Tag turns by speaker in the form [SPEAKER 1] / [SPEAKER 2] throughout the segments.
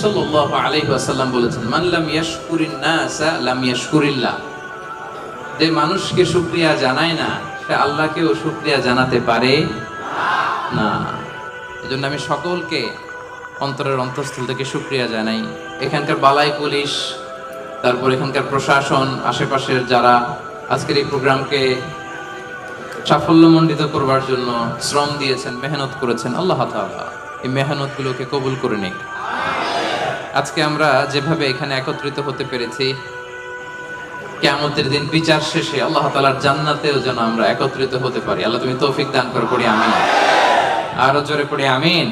[SPEAKER 1] সাল্লাল্লাহু আলাইহি ওয়াসাল্লাম বলেছেন, মান লাম ইয়াশকুরিন নাসা লাম ইয়াশকুরিল্লাহ। যে মানুষকে শুকরিয়া জানায় না, সে আল্লাহকেও শুকরিয়া জানাতে পারে না। এজন্য আমি সকলকে অন্তরের অন্তঃস্থল থেকে শুকরিয়া জানাই। এখানকার বালাই পুলিশ, তারপর এখানকার প্রশাসন, আশেপাশের যারা আজকের এই প্রোগ্রামকে সাফল্যমণ্ডিত করবার জন্য শ্রম দিয়েছেন, মেহনত করেছেন, আল্লাহ তাআলা এই মেহনতগুলোকে কবুল করে নিক। আজকে আমরা যেভাবে এখানে একত্রিত হতে পেরেছি, কিয়ামতের দিন বিচার শেষে আল্লাহ তাআলার জান্নাতেও যেন আমরা একত্রিত হতে পারি। আল্লাহ তুমি তৌফিক দান করে, পড়ি আমিন। আরো জোরে পড়ি আমিন।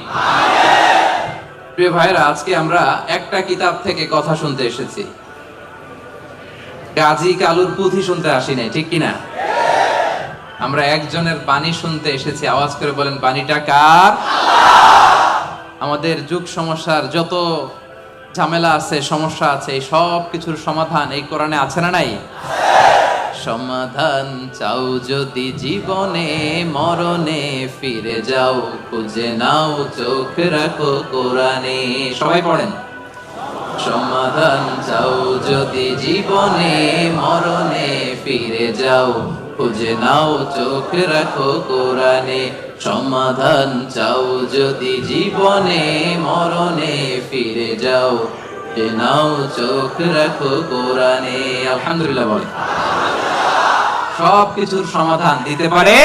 [SPEAKER 1] প্রিয় ভাইরা, আজকে আমরা একটা কিতাব থেকে কথা শুনতে এসেছি, গাজী কালুর পুঁথি শুনতে আসি নাই, ঠিক কিনা? আমরা একজনের বাণী শুনতে এসেছি। আওয়াজ করে বলেন, বাণীটা কার? আমাদের যুগ সমস্যার যত ঝামেলা আছে, সমস্যা আছে, এই সব কিছুর সমাধান এই কোরআনে আছে না নাই? সমাধান চাও যদি জীবনে, মরণে ফিরে যাও, খুঁজে নাও, চোখ রাখো কোরআনে। সবাই পড়েন, সমাধান চাও যদি জীবনে, মরণে ফিরে যাও, খুঁজে নাও, চোখ রাখো কোরআনে। সমাধান চাও যদি জীবনে, মরণে ফিরে যাও, খুঁজে নাও, চোখ রাখো কোরআনে। আলহামদুলিল্লাহ বলে। সব কিছুর সমাধান দিতে পারে,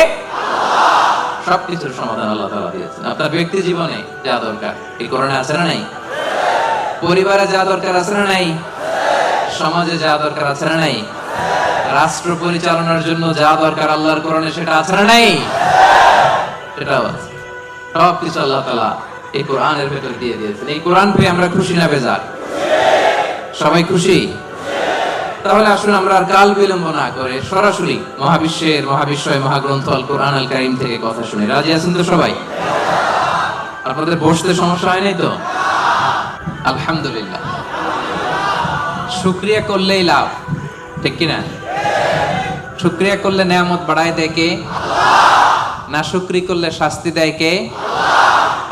[SPEAKER 1] সব কিছুর সমাধান আল্লাহ তাআলা দিয়েছেন। আপনার ব্যক্তি জীবনে যা দরকার এই কোরআনে আছে না নাই? পরিবারে যা দরকার আছে না নাই? সমাজে যা দরকার আছে না নাই? রাষ্ট্র পরিচালনার জন্য যা দরকার আল্লাহর কোরআনে সেটা আছে না নাই? সেটাও আছে। সব কিছু আল্লাহ তাআলা এই কোরআনের ভেতর দিয়ে দিয়েছেন। এই কোরআন পেয়ে আমরা খুশি না বেজার? সবাই খুশি? তাহলে আসুন আমরা আর কাল বিলম্ব না করে সরাসরি মহাবিশ্বয় মহাগ্রন্থ আল কোরআন আল কারীম থেকে কথা শুনি। রাজি আছেন তো সবাই? আপনাদের বসতে সমস্যা হয় নাই তো? আলহামদুলিল্লাহ। শুকরিয়া করলেই লাভ, ঠিক কিনা? শুকরিয়া করলে নেয়ামত বাড়ায় দেয় কে? না শুকরি করলে শাস্তি দেয় কে?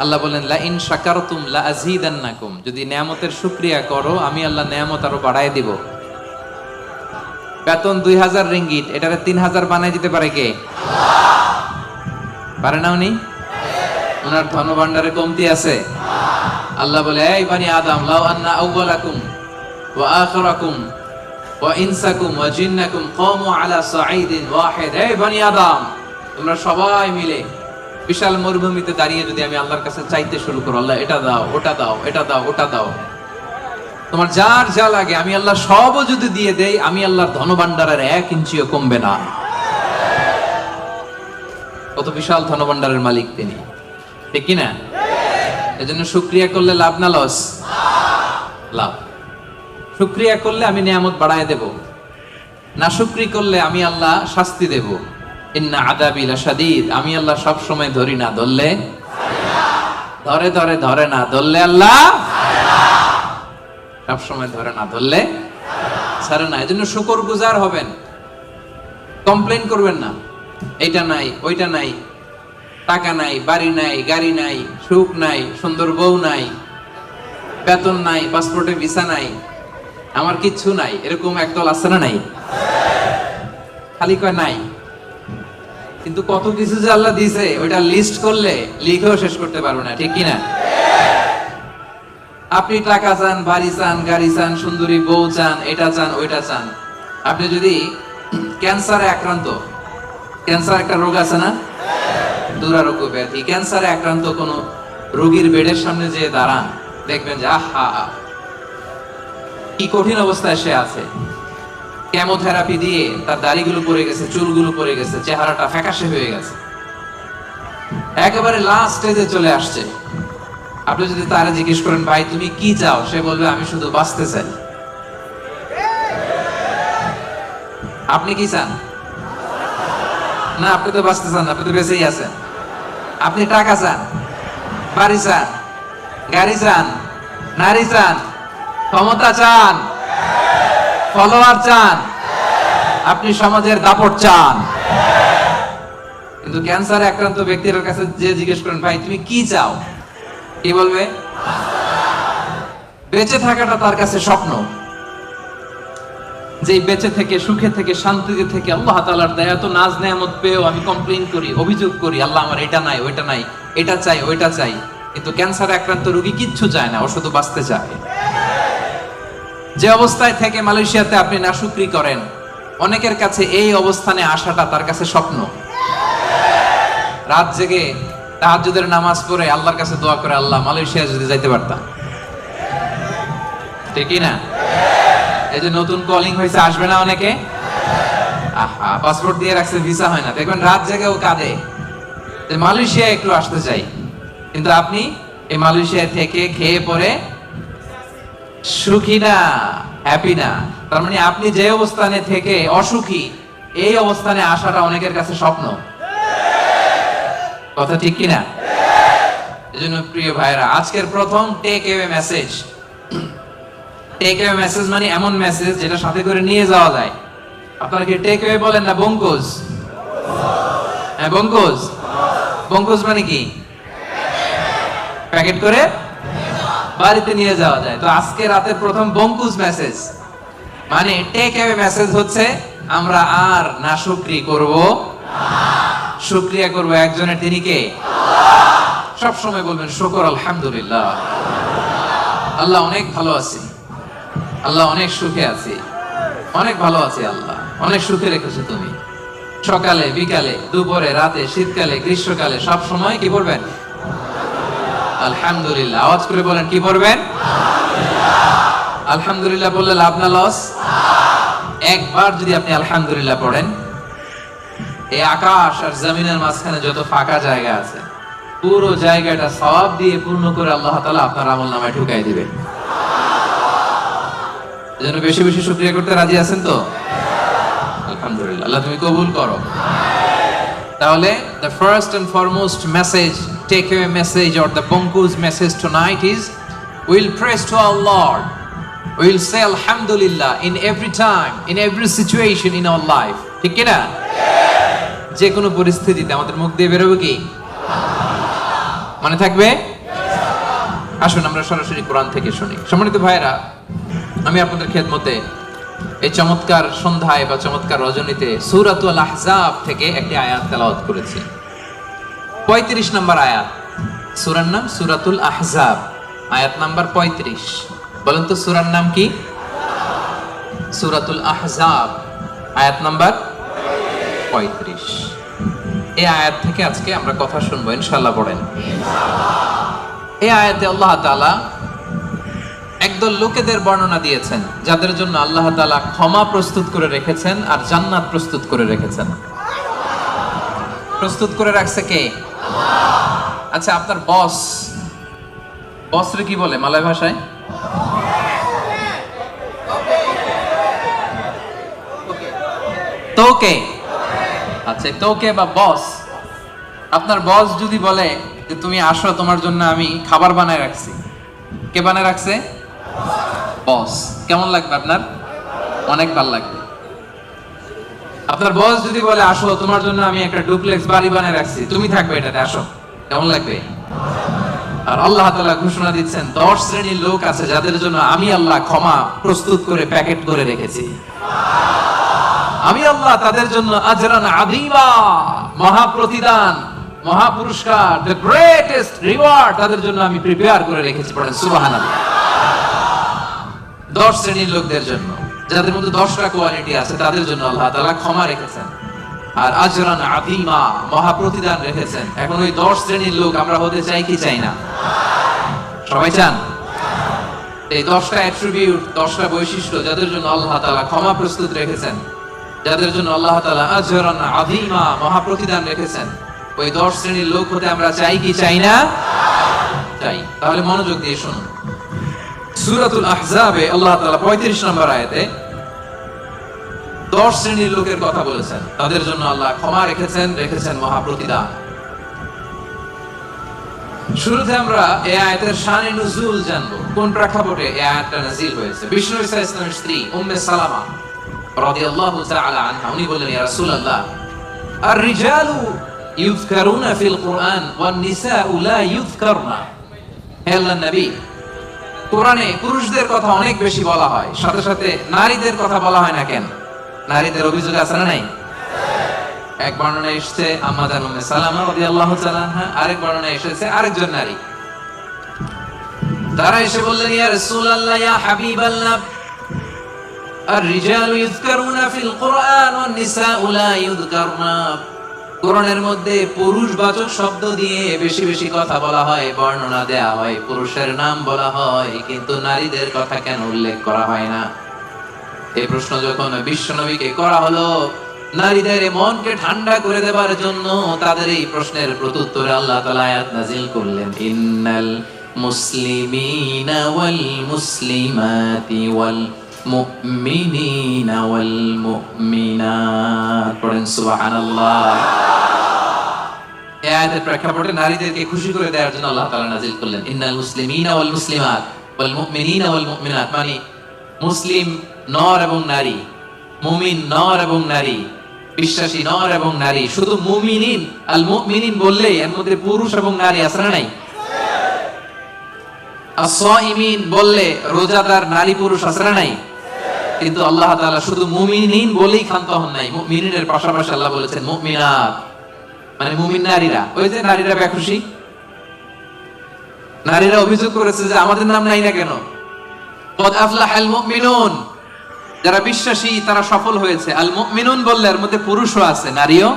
[SPEAKER 1] আল্লাহ বলেন, লা ইন শাকারতুম লা আযীদান্নাকুম। যদি নেয়ামতের শুকরিয়া করো, আমি আল্লাহ নেয়ামত আরো বাড়ায় দিব। বেতন 2000 রিঙ্গিট, এটারে 3000 বানায় দিতে পারে কে? পারে না উনি? ওনার ধনভাণ্ডারে কমতি আছে? আল্লাহ বলে, এই বানি আদম, লাউ আন্না আউওয়ালাকুম ওয়া আখিরাকুম ওয়া ইনসাকুম ওয়া জিন্নাকুম কামু আলা সাঈদিন ওয়াহিদ। এই বানি আদম, তোমরা সবাই মিলে বিশাল মরুভূমিতে দাঁড়িয়ে যদি আমি আল্লাহর কাছে চাইতে শুরু করো, আল্লাহ এটা দাও, ওটা দাও, এটা দাও, ওটা দাও, তোমার যার যা লাগে আমি আল্লাহ সবও যদি দিয়ে দেই, আমি আল্লাহর ধনভাণ্ডারের 1 ইঞ্চিও কমবে না। কত বিশাল ধনভাণ্ডারের মালিক তিনি, ঠিক কিনা? এজন্য শুকরিয়া করলে লাভ না লস? লাভ। শুকরিয়া করলে আমি নিয়ামত বাড়ায় দেব, না শুকরি করলে আমি আল্লাহ শাস্তি দেব। ইন্না আযাবি লাশাদীদ। আমি আল্লাহ সব সময় ধরি না, ধরলে ধরে ধরে ধরে না, ধরলে আল্লাহ সব সময় ধরে না, ধরলে ছাড়ে না। এজন্য শুকরগুজার হবেন, কমপ্লেইন করবেন না। এইটা নাই, ওইটা নাই, টাকা নাই, বাড়ি নাই, গাড়ি নাই, সুখ নাই, সুন্দর বউ নাই, বেতন নাই, পাসপোর্টে ভিসা নাই, আমার কিচ্ছু নাই, এরকম একদল আছে না নাই? খালি কয় নাই, কিন্তু কত কিছু যে আল্লাহ দিয়েছে ওইটা লিস্ট করলে লিখেও শেষ করতে পারবো না, ঠিক কিনা? আপনি টাকা চান, বাড়ি চান, গাড়ি চান, সুন্দরী বউ চান, এটা চান, ওইটা চান। আপনি যদি ক্যান্সারে আক্রান্ত, ক্যান্সার একটা রোগ আছে না, দুরারোগ্য ব্যাধি, ক্যান্সারে আক্রান্ত কোন রোগীর বেডের সামনে যে দাঁড়ান, দেখবেন যে আহা কি কঠিন অবস্থায় সে আছে। কেমোথেরাপি দিয়ে তার দাড়িগুলো পড়ে গেছে, চুলগুলো পড়ে গেছে, চেহারাটা ফ্যাকাশে হয়ে গেছে, একেবারে লাস্ট স্টেজে চলে আসছে। আপনি যদি তারা জিজ্ঞেস করেন, ভাই তুমি কি চাও, সে বলবে আমি শুধু বাঁচতে চাই। আপনি কি চান? না, আপনি তো বাঁচতে চান, আপনি তো বেঁচেই আছেন। আপনি টাকা চান, বাড়ি চান, গাড়ি চান, নারী চান, ক্ষমতা চান, ফলোয়ার চান, আপনি সমাজের দাপট চান। কিন্তু ক্যান্সারে আক্রান্ত ব্যক্তির কাছে যে জিজ্ঞেস করেন, ভাই তুমি কি চাও, কি বলবে? বেঁচে থাকাটা তার কাছে স্বপ্ন। যে বেঁচে থেকে, সুখে থেকে, শান্তিতে থেকে আল্লাহ তাআলার দয়া তো নাজ নেয়ামত পেয়েও আমি কমপ্লেইন করি, অভিযোগ করি, আল্লাহ আমার এটা নাই, ওইটা নাই, এটা চাই, ওইটা চাই। কিন্তু ক্যান্সারে আক্রান্ত রোগী কিচ্ছু চায় না, ও শুধু বাঁচতে চায়। যে অবস্থায় থেকে মালয়েশিয়াতে আপনি নাশুকরি করেন, অনেকের কাছে এই অবস্থানে আসাটা তার কাছে স্বপ্ন। রাত জেগে তাহাজ্জুদের নামাজ পড়ে আল্লাহর কাছে দোয়া করে, আল্লাহ মালয়েশিয়া যদি যাইতে পারতাম। ঠিক না? এই যে নতুন কলিং হয়েছে, আসবে না অনেকে? আহা, পাসপোর্ট দিয়ে রাখছে, ভিসা হয় না, দেখবেন রাত জেগেও কাঁদে যে মালয়েশিয়া একটু আসতে চাই। কিন্তু আপনি এই মালয়েশিয়া থেকে খেয়ে পরে সুখী না, হ্যাপি না। তার মানে আপনি যে অবস্থানে থেকে অসুখী, এই অবস্থানে আসাটা অনেকের কাছে স্বপ্ন। কথা ঠিক কিনা? এজন্য প্রিয় ভাইরা, আজকের প্রথম take away message. Take away message মানে এমন মেসেজ যেটা সাথে করে নিয়ে যাওয়া যায়। আপনারা কি টেক অ্যাওয়ে বলেন না বঙ্কুজ? হ্যাঁ, বঙ্কুজ। বঙ্কুজ মানে কি? প্যাকেট করে বাড়িতে নিয়ে যাওয়া যায়। তো আজকে রাতের প্রথম বঙ্কুজ মেসেজ মানে টেক অ্যাওয়ে মেসেজ হচ্ছে, আমরা আর নাশুকরি করব না, শুকরিয়া করব একজনের, তিনি কে? সব সময় বলবেন শুকর আলহামদুলিল্লাহ। আল্লাহ অনেক ভালো আছি, আল্লাহ অনেক সুখে আছি, অনেক ভালো আছি, আল্লাহ অনেক সুখে রেখেছে তুমি। সকালে, বিকালে, দুপুরে, রাতে, শীতকালে, গ্রীষ্মকালে, সব সময় কি বলবেন? আলহামদুলিল্লাহ। আওয়াজ করে বলেন, কি বলবেন? আলহামদুলিল্লাহ বললে লাভ না লস? একবার যদি আপনি আলহামদুলিল্লাহ পড়েন, এই আকাশ আর জমিনের মাঝখানে যত ফাঁকা জায়গা আছে, পুরো জায়গাটা সওয়াব দিয়ে পূর্ণ করে আল্লাহ তাআলা আপনার আমলনামায় ঢুকাই দিবেন। এজন্য বেশি বেশি শুকরিয়া করতে রাজি আছেন তো? আলহামদুলিল্লাহ। আল্লাহ তুমি কবুল করো। তাহলে the first and foremost message, takeaway message or the Bonku's message tonight is, we'll praise to our Lord. We'll say alhamdulillah in every time, in every situation in our life. ঠিক কি না? যে কোনো পরিস্থিতিতে আমাদের মুখ দিয়ে বেরোবে কি? মনে থাকবে? আসুন আমরা সরাসরি কোরআন থেকে শুনি। সম্মানিত ভাইরা, আমি আপনাদের খেদমতে এই চমৎকার সন্ধ্যায় বা চমৎকার রজনীতে সূরাতুল আহজাব থেকে একটি আয়াত তেলাওয়াত করেছি। 35 নম্বর আয়াত। সূরার নাম সূরাতুল আহজাব, আয়াত নাম্বার 35। বলেন তো সূরার নাম কি? সূরাতুল আহজাব, আয়াত নাম্বার 35। এই আয়াত থেকে আজকে আমরা কথা শুনবো ইনশাআল্লাহ। পড়েন। এই আয়াতে আল্লাহ তাআলা একদল লোকেদের বর্ণনা দিয়েছেন যাদের জন্য আল্লাহ তাআলা ক্ষমা প্রস্তুত করে রেখেছেন আর জান্নাত প্রস্তুত করে রেখেছেন। প্রস্তুত করে রাখছে কে? আচ্ছা, আপনার বস, বসরে কি বলে মালয় ভাষায়? তোকে। আচ্ছা, তোকে বা বস। আপনার বস যদি বলে যে তুমি আসো, তোমার জন্য আমি খাবার বানায় রাখছি, কে বানায় রাখছে? বস। কেমন লাগবে আপনার? অনেক ভালো লাগবে। আপনার বস যদি বলে আসো, তোমার জন্য আমি একটা ডুপ্লেক্স বাড়ি বানায় রাখছি, তুমি থাকবে এটাতে, আসো, কেমন লাগবে? আর আল্লাহ তাআলা ঘোষণা দিচ্ছেন 10 শ্রেণীর লোক আছে যাদের জন্য আমি আল্লাহ ক্ষমা প্রস্তুত করে প্যাকেট করে রেখেছি। আমি আল্লাহ তাদের জন্য আজরান আযীমা, মহা প্রতিদান, মহা পুরস্কার, the greatest reward তাদের জন্য আমি প্রিপেয়ার করে রেখেছি। পড়েন সুবহানাল্লাহ। 10 শ্রেণীর লোকদের জন্য, যাদের মধ্যে 10টা কোয়ালিটি আছে, তাদের জন্য আল্লাহ তাআলা ক্ষমা রেখেছেন আর আজরান আযীমা, মহা প্রতিদান রেখেছেন। এখন ওই 10 শ্রেণীর লোক আমরা হতে চাই কি চাই না? সবাই চান? এই 10টা অ্যাট্রিবিউট, 10টা বৈশিষ্ট্য যাদের জন্য আল্লাহ তাআলা ক্ষমা প্রস্তুত রেখেছেন, যাদের জন্য আল্লাহ তাআলা আজরান আযীমা, মহা প্রতিদান রেখেছেন, ওই 10 শ্রেণীর লোক হতে আমরা চাই কি চাই না? চাই। তাহলে মনোযোগ দিয়ে শুনুন। সূরাতুল আহজাবে আল্লাহ তাআলা 35 নম্বর আয়াতে 10 শ্রেণীর লোকের কথা বলেছেন, তাদের জন্য আল্লাহ ক্ষমা রেখেছেন মহা প্রতিদান। শুরুতে আমরা এই আয়াতের শানে নুজুল জানবো, কোন প্রেক্ষাপটে এই আয়াতটা নাযিল হয়েছে। বিষ্ণু ঈসা ইসলামের স্ত্রী উম্মে সালামা রাদিয়াল্লাহু তাআলা আনহা, উনি বললেন, ইয়া রাসূলুল্লাহ, আর-রিজালু ইউযকারুনা ফিল কুরআন ওয়ান নিসাউ লা ইউযকারনা। হে আল্লাহর নবী, কোরআনে পুরুষদের কথা অনেক বেশি বলা হয়, সাথে সাথে নারীদের কথা বলা হয় না কেন? নারীদের অভিযোগ আছে না নাই? এক বর্ণনায় এসেছে আম্মা জান উম্মে সালামা রাদিয়াল্লাহু তাআলা আনহা, আরেক বর্ণনায় এসেছে আরেকজন নারী, তারা এসে বললেন ইয়া রাসূলুল্লাহ ইয়া হাবিবাল্লাহ আর-রিজালু ইযকারুনা ফিল কুরআন ওয়ান নিসাউ লা ইযকারনা। কোরআনের মধ্যে পুরুষবাচক শব্দ দিয়ে বেশি বেশি কথা বলা হয়, বর্ণনা দেয়া হয়, পুরুষের নাম বলা হয়, কিন্তু নারীদের কথা কেন উল্লেখ করা হয় না? এই প্রশ্ন যখন বিশ্বনবীকে করা হলো, নারীদের মনকে ঠান্ডা করে দেবার জন্য তাদের এই প্রশ্নের প্রত্যুত্তরে আল্লাহ তাআলা আয়াত নাযিল করলেন, ইন্নাল মুসলিমিনা ওয়াল মুসলিমাতি ওয়াল মুমিনিনা ওয়াল মুমিনাত। পড়েন সুবহানাল্লাহ। এই আয়াতের প্রেক্ষাপটে নারীদেরকে খুশি করে দেওয়ার জন্য আল্লাহ তাআলা নাযিল করলেন ইন্নাল মুসলিমিনা ওয়াল মুসলিমাত ওয়াল মুমিনিনা ওয়াল মুমিনাত, মানে মুসলিম নর এবং নারী, মুমিন নর এবং নারী, বিশ্বাসী নর এবং নারী। শুধু মুমিনিন আল মুমিনিন বললেই এর মধ্যে পুরুষ এবং নারী আছে না নাই? as-সাইমিন বললে রোজাদার নারী পুরুষ আছে না নাই? কিন্তু আল্লাহ তাআলা শুধু মুমিনিন বলেই ক্ষান্ত হন নাই, মুমিনিনের পাশাপাশি আল্লাহ বলেছেন মুমিনাত, মানে মুমিন নারীরা। ওই যে নারীরা বেখুশি, নারীরা অভিযোগ করেছে যে আমাদের নাম নাই না কেন? কদ আফলাহাল মুমিনুন, যারা বিশ্বাসী তারা সফল হয়েছে। আল মুমিনুন বললে এর মধ্যে পুরুষও আছে, নারীও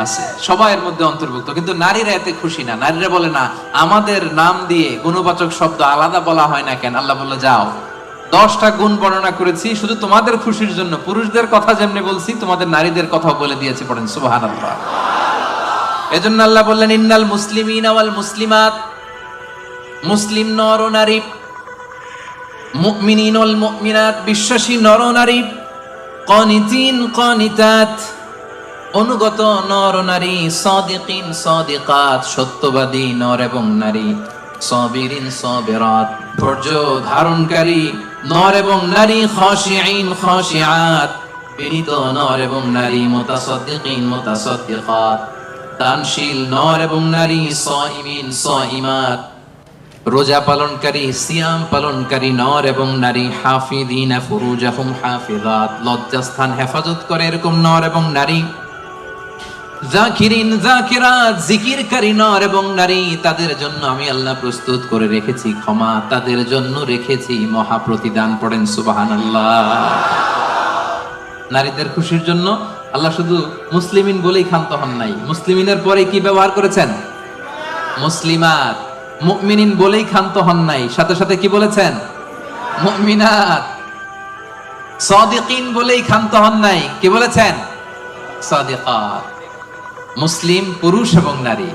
[SPEAKER 1] আছে, সবাই এর মধ্যে অন্তর্ভুক্ত। কিন্তু নারীরা এতে খুশি না, নারীরা বলে না আমাদের নাম দিয়ে গুণবাচক শব্দ আলাদা বলা হয় না কেন? আল্লাহ বলল যাও 10টা গুণ বর্ণনা করেছি শুধু তোমাদের খুশির জন্য, পুরুষদের কথা যেমনি বলছি তোমাদের নারীদের কথা বলে দিয়েছি। পড়েন সুবহানাল্লাহ। এজন্য আল্লাহ বললেন ইন্নাল মুসলিমিনা ওয়াল মুসলিমাত, মুসলিম নর ও নারী, মুমিনিন ওয়াল মুমিনাত, বিশ্বাসী নর ও নারী, কানিতিন কানিতাত, অনুগত নর ও নারী, সাদিকিন সাদিকাত, সত্যবাদী নর এবং নারী, সাবিরিন সাবিরাত, ধৈর্য ধারণকারী নর এবং নারী, খাশিঈন খাশিআত, বিনীত নর এবং নারী, মুতাসাদ্দিকিন মুতাসাদ্দিকাত, দানশীল নর এবং নারী, সাইমিন সাইমাত, রোজা পালনকারী সিয়াম পালনকারী নর এবং নারী, হাফিযিনা ফুরুজাহুম হাফিজাত, লজ্জাস্থান হেফাজত করে এরকম নর এবং নারী, যাকিরিন যাকিরাত, জিকিরকারী নর এবং নারী, তাদের জন্য আমি আল্লাহ প্রস্তুত করে রেখেছি ক্ষমা, তাদের জন্য রেখেছি মহা প্রতিদান। পড়েন সুবহানাল্লাহ। নারীদের খুশির জন্য আল্লাহ শুধু মুসলিমিন বলেই ক্ষান্ত হন নাই, মুসলিমিনের পরে কি ব্যবহার করেছেন? মুসলিমাত। মুমিনিন বলেই ক্ষান্ত হন নাই, সাথে সাথে কি বলেছেন? মুমিনাত। সাদিকিন বলেই ক্ষান্ত হন নাই, কি বলেছেন? সাদিকাত। মুসলিম পুরুষ এবং নারী,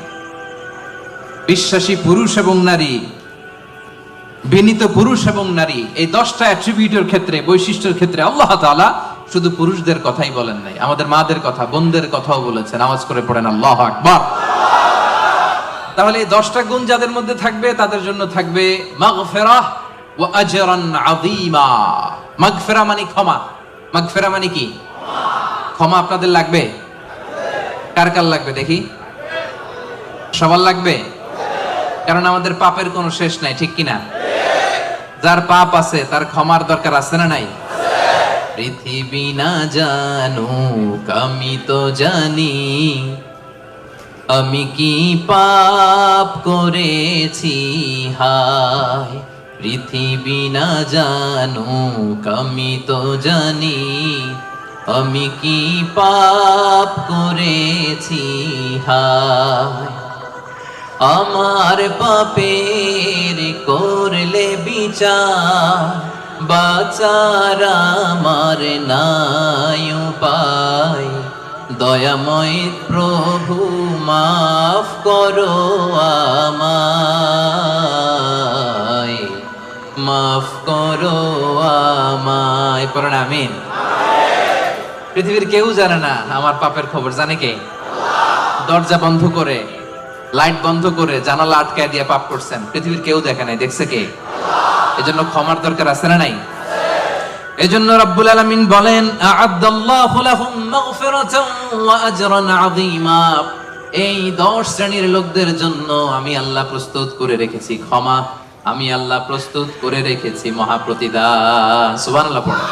[SPEAKER 1] বিশ্বাসী পুরুষ এবং নারী, বিনীত পুরুষ এবং নারী, এই 10টা অ্যাট্রিবিউটের ক্ষেত্রে, বৈশিষ্ট্যের ক্ষেত্রে আল্লাহ তাআলা শুধু পুরুষদের কথাই বলেন নাই, আমাদের মাদের কথা, বোনদের কথাও বলেছেন। আওয়াজ করে পড়েন আল্লাহু আকবার। তাহলে এই 10টা গুণ যাদের মধ্যে থাকবে তাদের জন্য থাকবে মাগফিরাহ ওয়া আজরান আযীমা। মাগফিরা মানে ক্ষমা। মাগফিরা মানে কি? ক্ষমা। আপনাদের লাগবে? কার কার লাগবে দেখি? সবার লাগবে, কারণ আমাদের পাপের কোনো শেষ নাই, ঠিক কিনা? যার পাপ আছে তার ক্ষমার দরকার আছে না নাই? পৃথিবী না জানুক আমি তো জানি, আমি কি পাপ করেছি হায়। পৃথিবী না জানুক আমি তো জানি, আমি কি পাপ করেছি হায়। আমার পাপের করলে বিচার, বাঁচার আমার নাই উপায়। দয়াময় প্রভু মাফ করো আমায়, মাফ করো আমায়। পড়েন আমিন। পৃথিবীর কেউ জানে না আমার পাপের খবর, জানে কে? দরজা বন্ধ করে, লাইট বন্ধ করে, জানালা আটকায় দিয়ে পাপ করছেন, পৃথিবীর কেউ দেখে নাই, দেখছে কে? এজন্য ক্ষমার দরকার আছে না নাই? এজন্য রব্বুল আলামিন বলেন আ'আদাল্লাহু লাহুম মাগফিরাতান ওয়া আজরান আযীমা। এই 10 শ্রেণীর লোকদের জন্য আমি আল্লাহ প্রস্তুত করে রেখেছি ক্ষমা আমি আল্লাহ প্রস্তুত করে রেখেছি মহাপ্রতিদান। সুবহানাল্লাহ পড়ে।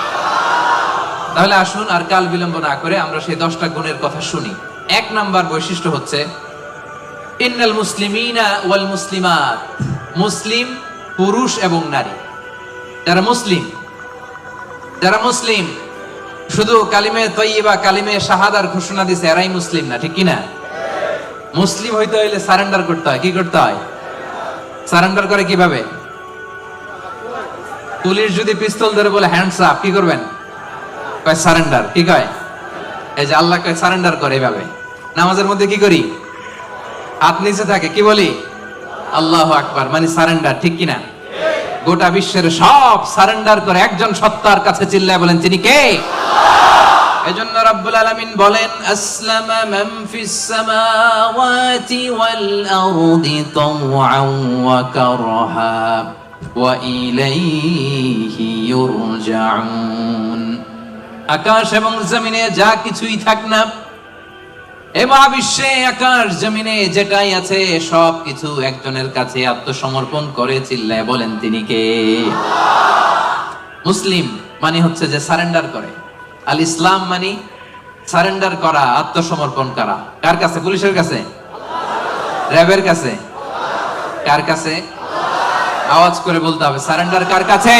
[SPEAKER 1] তাহলে আসুন আর কাল বিলম্ব না করে আমরা সেই 10টা গুণের কথা শুনি। 1 নাম্বার বৈশিষ্ট্য হচ্ছে ইন্নাল মুসলিমিনা ওয়াল মুসলিমাত, মুসলিম পুরুষ এবং নারী যারা মুসলিম শুধু কালিমে তয়্যিবা কালিমে শাহাদার ঘোষণা দিছে এরাই মুসলিম না, ঠিক কি না? মুসলিম হইতে হইলে সারেন্ডার করতে হয়। কি করতে হয়? সারেন্ডার করে কিভাবে? পুলিশ যদি পিস্তল ধরে বলে হ্যান্ডস আপ, কি করবেন? কয় সারেন্ডার। কি কয়? এই যে আল্লাহ কয় সারেন্ডার করে এভাবে। নামাজের মধ্যে কি করি? হাত নিচে থাকে, কি বলি? আল্লাহু আকবার, মানে সারেন্ডার, ঠিক কিনা? গোটা বিশ্বের সব সারেন্ডার করে একজন সত্তার কাছে চিল্লায় বলেন তিনি কে? এজন্য রব্বুল আলামিন বলেন আসলামা মান ফিস সামাওয়াতি ওয়াল আরদি তাওআন ওয়া কারহা ওয়া ইলাইহি ইউরজাউন। আকাশ এবং জমিনে যা কিছুই থাক না, এই মহাবিশ্বে আকাশ জমিনে যেটাই আছে সব কিছু একজনের কাছে আত্মসমর্পণ করে চিল্লায় বলেন তিনি কে? মুসলিম মানে হচ্ছে যে সারেন্ডার করে। আল ইসলাম মানে সারেন্ডার করা, আত্মসমর্পণ করা। কার কাছে? পুলিশের কাছে? র্যাবের কাছে? কার কাছে? আওয়াজ করে বলতে হবে সারেন্ডার কার কাছে?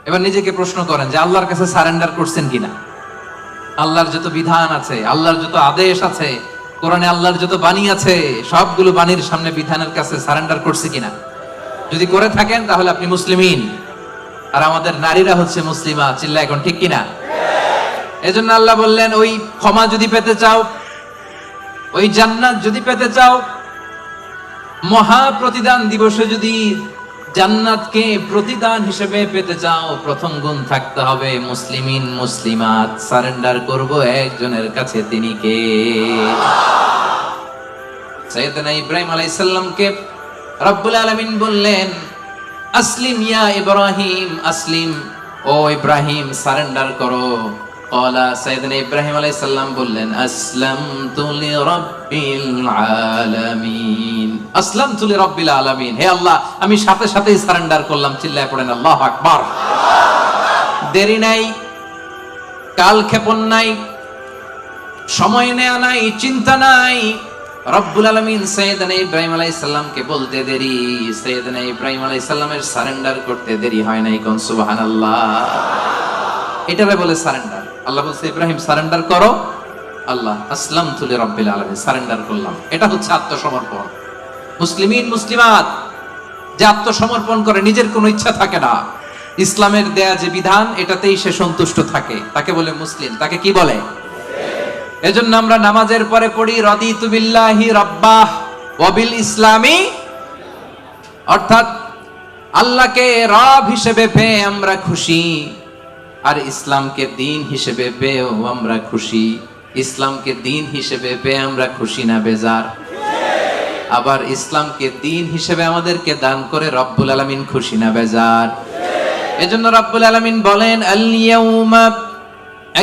[SPEAKER 1] এবার নিজেকে প্রশ্ন করেন যে আল্লাহর কাছে সারেন্ডার করছেন কিনা? আল্লাহর যত বিধান আছে, আল্লাহর যত আদেশ আছে, কোরআনে আল্লাহর যত বাণী আছে, সবগুলো বাণীর সামনে বিধানের কাছে সারেন্ডার করছে কিনা? যদি করে থাকেন তাহলে আপনি মুসলিমিন। আর আমাদের নারীরা হচ্ছে মুসলিমা। চিল্লা এখন, ঠিক কিনা? এজন্য আল্লাহ বললেন ওই ক্ষমা যদি পেতে চাও, ওই জান্নাত যদি পেতে চাও, মহা প্রতিদান দিবসে যদি জান্নাতকে প্রতিদান হিসেবে পেতে চাও, প্রথম গুণ থাকতে হবে মুসলিমিন মুসলিমাত। সারেন্ডার করব একজনের কাছে, তিনি কে? সাইয়েদনা ইব্রাহিম আলাইহিস সালামকে রব্বুল আলামিন বললেন আসলিম ইয়া ইব্রাহিম, আসলিম ও ইব্রাহিম সারেন্ডার করো। ক্বালা, সাইয়েদনা ইব্রাহিম আলাইহিস সালাম বললেন আসলামতু লিরাব্বিল আলামিন, আসলামতু লিরাব্বিল আলামিন। হে আল্লাহ, আমি সাথে সাথেই সারেন্ডার করলাম। চিল্লায় পড়েন আল্লাহু আকবার। দেরি নাই, কালক্ষেপণ নাই, সময় নেয়া নাই, চিন্তা নাই। রব্বুল আলামিন সাইয়েদনা ইব্রাহিম আলাইহিস সালামকে বলতে দেরি, সাইয়েদনা ইব্রাহিম আলাইহিস সালামের সারেন্ডার করতে দেরি হয় নাই। কোন সুবহানাল্লাহ। এটারে বলে সারেন্ডার। আল্লাহ বলছে ইব্রাহিম সারেন্ডার করো। আল্লাহ আসলামতু লিরাব্বিল আলামিন, সারেন্ডার করলাম। এটা হচ্ছে আত্মসমর্পণ। মুসলিমিন মুসলিমাত যে আত্মসমর্পণ করে, নিজের কোনো ইচ্ছা থাকে না, ইসলামের দেয়া যে বিধান এটাতেই সে সন্তুষ্ট থাকে, তাকে বলে মুসলিম। তাকে কি বলে? এজন্য আমরা নামাজের পরে পড়ি রাদিতু বিল্লাহি রাব্বাহ ওয়া বিল ইসলামি, অর্থাৎ আল্লাহকে রব হিসেবে পেয়ে আমরা খুশি, আর ইসলামকে দিন হিসেবে পেয়েও আমরা খুশি। ইসলামকে দিন হিসেবে পেয়ে আমরা খুশি না বেজার? আবার ইসলামকে দিন হিসেবে আমাদেরকে দান করে রব্বুল আলামিন খুশি না বেজার? এজন্য রব্বুল আলামিন বলেন আল ইয়াউমা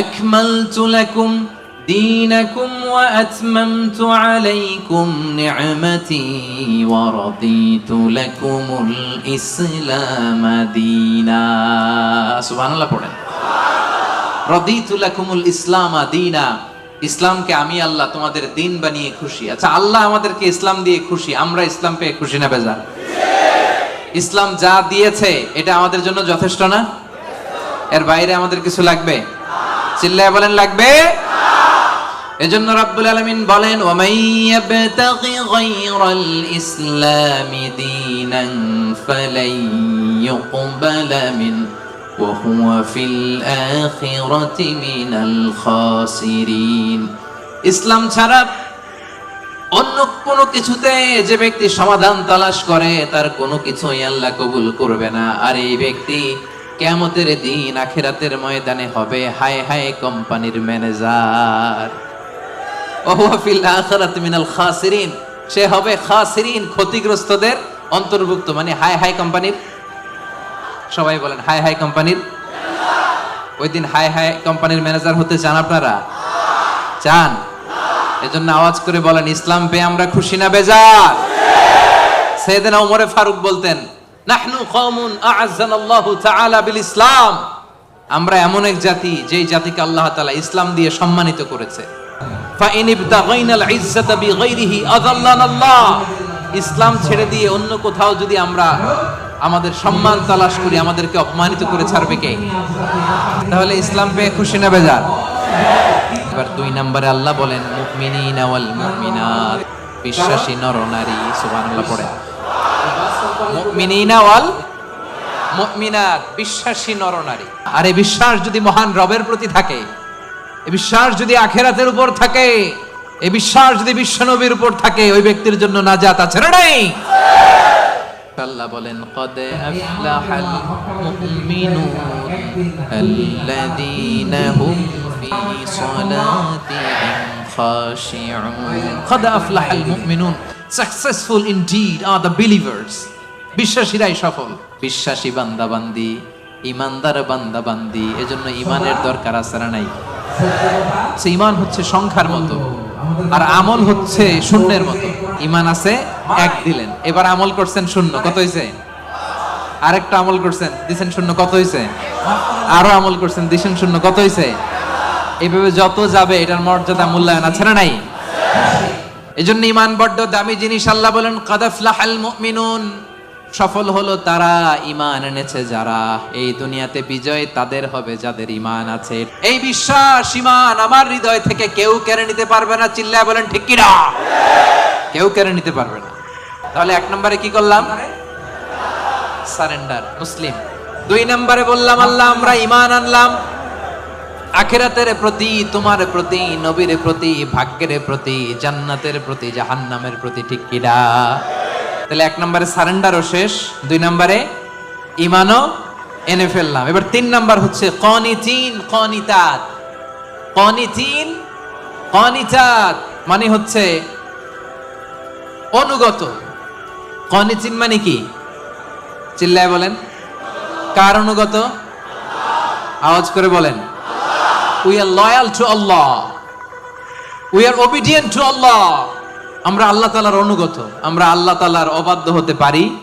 [SPEAKER 1] আকমালতু লাকুম দীনাকুম ওয়া আতমামতু আলাইকুম নি'মাতি ওয়া রাদিতু লাকুমুল ইসলাম দীনা। সুবহানাল্লাহ পড়েন। রাদিতু লাকুমুল ইসলাম দীনা, ইসলামকে আমি আল্লাহ তোমাদের দিন বানিয়ে খুশি। আচ্ছা, আল্লাহ আমাদেরকে ইসলাম দিয়ে খুশি, আমরা ইসলাম পেয়ে খুশি না বেজার? ইসলাম যা দিয়েছে এটা আমাদের জন্য যথেষ্ট না? এর বাইরে আমাদের কিছু লাগবে? চিল্লায় বলেন লাগবে। এজন্য রব্বুল আলামিন বলেন ওয়া মান ইয়াবতাগি গায়রাল ইসলামি দীনান ফালাই ইউকবালা মিন ওয়া হুয়া ফিল আখিরাতি মিনাল খাসিরিন। ইসলাম ছাড়া অন্য কোনো কিছুতে যে ব্যক্তি সমাধান তালাশ করে তার কোনো কিছুই আল্লাহ কবুল করবে না। আর এই ব্যক্তি কিয়ামতের দিন আখিরাতের ময়দানে হবে হায় হায় কোম্পানির ম্যানেজার। ওয়া হুয়া ফিল আখিরাতি মিনাল খাসিরিন, সে হবে খাসিরিন, ক্ষতিগ্রস্তদের অন্তর্ভুক্ত। মানে হায় হায় কোম্পানির, সবাই বলেন হায় হায় কোম্পানির। ওই দিন হায় হায় কোম্পানির ম্যানেজার হতে চান আপনারা? চান? এজন্য আওয়াজ করে বলেন ইসলাম পেয়ে আমরা খুশি না বেজার? সাইয়েদনা ওমর ফারুক বলতেন, নাহনু কওমুন আ'আজ্জানাল্লাহু তাআলা বিল ইসলাম, আমরা এমন এক জাতি যেই জাতিকে আল্লাহ তাআলা ইসলাম দিয়ে সম্মানিত করেছে। ফা ইন ইবতাগাইনাল ইজ্জাতা বিগাইরিহি আযাল্লানাল্লাহ, ইসলাম ছেড়ে দিয়ে অন্য কোথাও যদি আমরা আমাদের সম্মান তালাশ করি, আমাদেরকে অপমানিত করে ছাড়বে কে? তাহলে ইসলাম পেয়ে খুশি না বেজার? এবার 2 নম্বরে আল্লাহ বলেন মুমিনিনা ওয়াল মুমিনাত, বিশ্বাসী নর নারী, সুবহানাল্লাহ পড়ে। মুমিনিনা ওয়াল মুমিনাত, বিশ্বাসী নর নারী। আর এই বিশ্বাস যদি মহান রবের প্রতি থাকে, এই বিশ্বাস যদি আখিরাতের উপর থাকে, এই বিশ্বাস যদি বিশ্বনবীর উপর থাকে, ওই ব্যক্তির জন্য নাজাত আছে না নাই? আল্লাহ বলেন কদ আফলাহাল মুমিনুন আল্লাযীনা হুম ফি সালাতিহিম খাশিউন। কদ আফলাহাল মুমিনুন, successful indeed are the believers, বিশ্বাসীরাই সফল। বিশ্বাসী বান্দা বান্দি, ইমানদার বান্দা বান্দি, এজন্য ইমানের দরকার আছে না নাই? সে ইমান হচ্ছে সংখ্যার মতো, আর আমল হচ্ছে শূন্যের মতো। ইমান আছে 1 দিলেন, এবার আমল করছেন 0, কত হইছে? আরেকটা আমল করছেন দিছেন 0, কত হইছে? আরো আমল করছেন দিছেন 0, কত হইছে? এইভাবে যত যাবে এটার মর্যাদা মূল্যায়ন আছে না নাই? এজন্য ইমান বড় দামি জিনিস। আল্লাহ বলেন কাদ আফলাহাল মুমিনুন, সফল হলো তারা ঈমান এনেছে যারা। এই দুনিয়াতে বিজয় তাদের হবে যাদের ঈমান আছে। এই বিশ্বাস, ঈমান আমার হৃদয় থেকে কেউ কেড়ে নিতে পারবে না। চিল্লায় বলেন ঠিক কি না? কেউ কেড়ে নিতে পারবে না। তাহলে 1 নম্বরে কি করলাম? সারেন্ডার, মুসলিম। 2 নম্বরে বললাম আল্লাহ আমরা ঈমান আনলাম আখিরাতের প্রতি, তোমার প্রতি, নবীর প্রতি, ভাগ্যের প্রতি, জান্নাতের প্রতি, জাহান্নামের প্রতি, ঠিক কি না? তাহলে 1 নম্বরে সারেন্ডারও শেষ, 2 নম্বরে ঈমানও এনে ফেললাম। এবার 3 নাম্বার হচ্ছে কানিতিন কানিতাত। কানিতিন কানিতাত মানে হচ্ছে অনুগত। কানিতিন মানে কি? চিল্লায় বলেন। কার অনুগত? আওয়াজ করে বলেন। We are loyal to Allah. We are obedient to Allah. আমরা আল্লাহ তাআলার অনুগত। আমরা আল্লাহ তাআলার অবাধ্য হতে পারি না।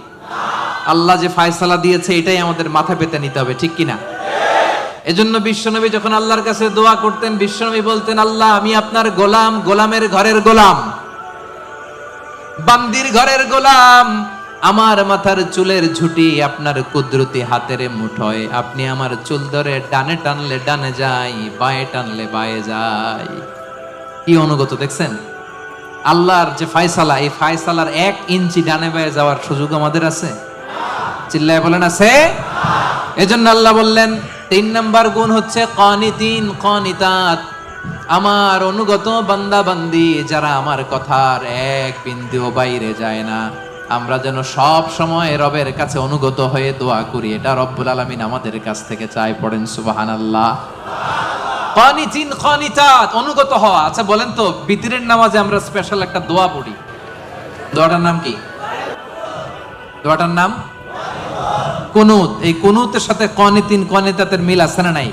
[SPEAKER 1] আল্লাহ যে ফয়সালা দিয়েছে এটাই আমাদের মাথা পেতে নিতে হবে, ঠিক কি না? এজন্য বিশ্বনবী যখন আল্লাহর কাছে দোয়া করতেন, বিশ্বনবী বলতেন আল্লাহ আমি আপনার গোলাম, গোলামের ঘরের গোলাম, বান্দির ঘরের গোলাম। আমার মাথার চুলের ঝুঁটি আপনার কুদরতি হাতের মুঠোয়। আপনি আমার চুল ধরে ডানে টানলে ডানে যাই, বায়ে টানলে বায়ে যাই। কি অনুগত দেখছেন? আল্লাহর যে ফয়সালা, এই ফয়সালার 1 ইঞ্চি ডানে বায়ে যাওয়ার সুযোগ আমাদের আছে? চিল্লায় বলেন আছে? এজন্য আল্লাহ বললেন 3 নাম্বার গুণ হচ্ছে কানিতিন কানিতাত, আমার অনুগত বান্দা বান্দি যারা আমার কথার 1 বিন্দুও বাইরে যায় না। আমরা যেন সব সময় রবের কাছে অনুগত হয়ে দোয়া করি, এটা রব্বুল আলামিন আমাদের কাছ থেকে চায়। পড়েন সুবহানাল্লাহ। কানিতিন কানিতাত, অনুগত হওয়া। আচ্ছা বলেন তো, বিতরের নামাজে আমরা স্পেশাল একটা দোয়া পড়ি, দোয়াটার নাম কি? দোয়াটার নাম কুনুত। এই কুনুতের সাথে কানিতিন কানিতাতের মিল আছে না নাই?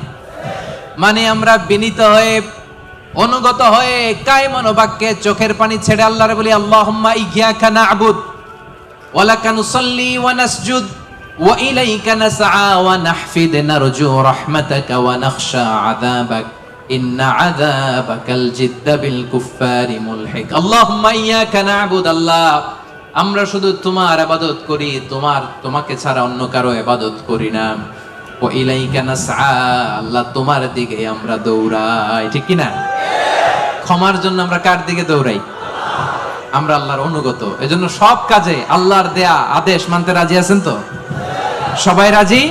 [SPEAKER 1] মানে আমরা বিনীত হয়ে, অনুগত হয়ে, কায়মান বাক্যে চোখের পানি ছেড়ে আল্লাহরে বলি আল্লাহুম্মা ইয়্যাকা না'বুদ ওয়া লাকা নুসাল্লি ওয়া নাসজুদ ওয়া ইলাইকা নাসআ ওয়া নাহফিদ নারজু রাহমাতাকা ওয়া নাখশা আযাবাক ইন্না আযাবাকাল জিদ্দা বিল কুফফারি মুলহিক। আল্লাহুম্মা ইয়্যাকা না'বুদ, আল্লাহ আমরা শুধু তোমার ইবাদত করি, তোমাকে ছাড়া অন্য কারো ইবাদত করি না। ওয়া ইলাইকা নাসআ, আল্লাহ তোমার দিকে আমরা দৌড়াই, ঠিক কি না? ক্ষমার জন্য আমরা কার দিকে দৌড়াই? আমরা আল্লাহর অনুগত। এজন্য সব কাজে আল্লাহর দেয়া আদেশ মানতে রাজি আছেন তো? সবাই রাজি?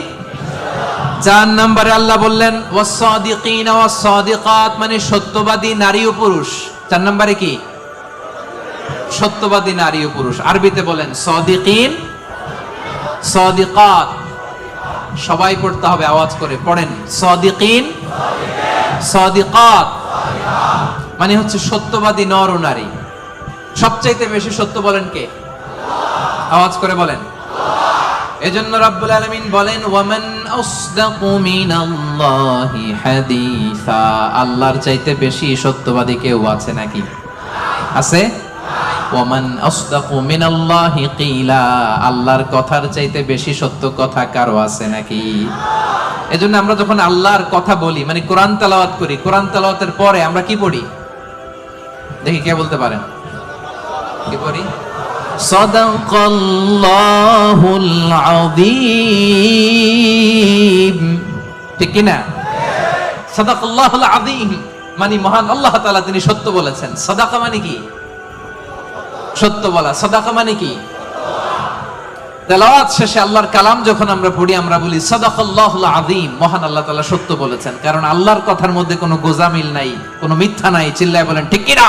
[SPEAKER 1] 4 নম্বরে আল্লাহ বললেন ওয়াস-সাদিকিনা ওয়াস-সাদিকাত, মানে সত্যবাদী নারী ও পুরুষ। 4 নম্বরে কি? সত্যবাদী নারী ও পুরুষ। আরবিতে বলেন সাদিকিন সাদিকাত। সবাই পড়তে হবে আওয়াজ করে, পড়েন সাদিকিন সাদিকাত, মানে হচ্ছে সত্যবাদী নর ও নারী। সবচাইতে বেশি সত্য বলেন কে? আওয়াজ করে বলেন। এজন্য রব্বুল আলামিন বলেন ওয়ামান আসদাকু মিনাল্লাহি হাদিসা, আল্লাহর চাইতে বেশি সত্যবাদী কেউ আছে নাকি? আছে? ওয়ামান আসদাকু মিনাল্লাহি কিলা, আল্লাহর কথার চাইতে বেশি সত্য কথা কারো আছে নাকি? এজন্য আমরা যখন আল্লাহর কথা বলি, মানে কোরআন তেলাওয়াত করি, কোরআন তেলাওয়াতের পরে আমরা কি পড়ি? দেখি কে বলতে পারেন, কি পড়ি? সাদাকাল্লাহুল আযীম, ঠিক কি না? সাদাকাল্লাহুল আযীম মানে মহান আল্লাহ তাআলা তিনি সত্য বলেছেন। সাদাকা মানে কি? সত্য বলা। সাদাকা মানে কি? তেলাওয়াত শেষে আল্লাহর কালাম যখন আমরা পড়ি আমরা বলি সাদাকাল্লাহুল আযীম, মহান আল্লাহ তাআলা সত্য বলেছেন। কারণ আল্লাহর কথার মধ্যে কোনো গোজামিল নাই, কোনো মিথ্যা নাই। চিল্লায় বলেন ঠিক কি না?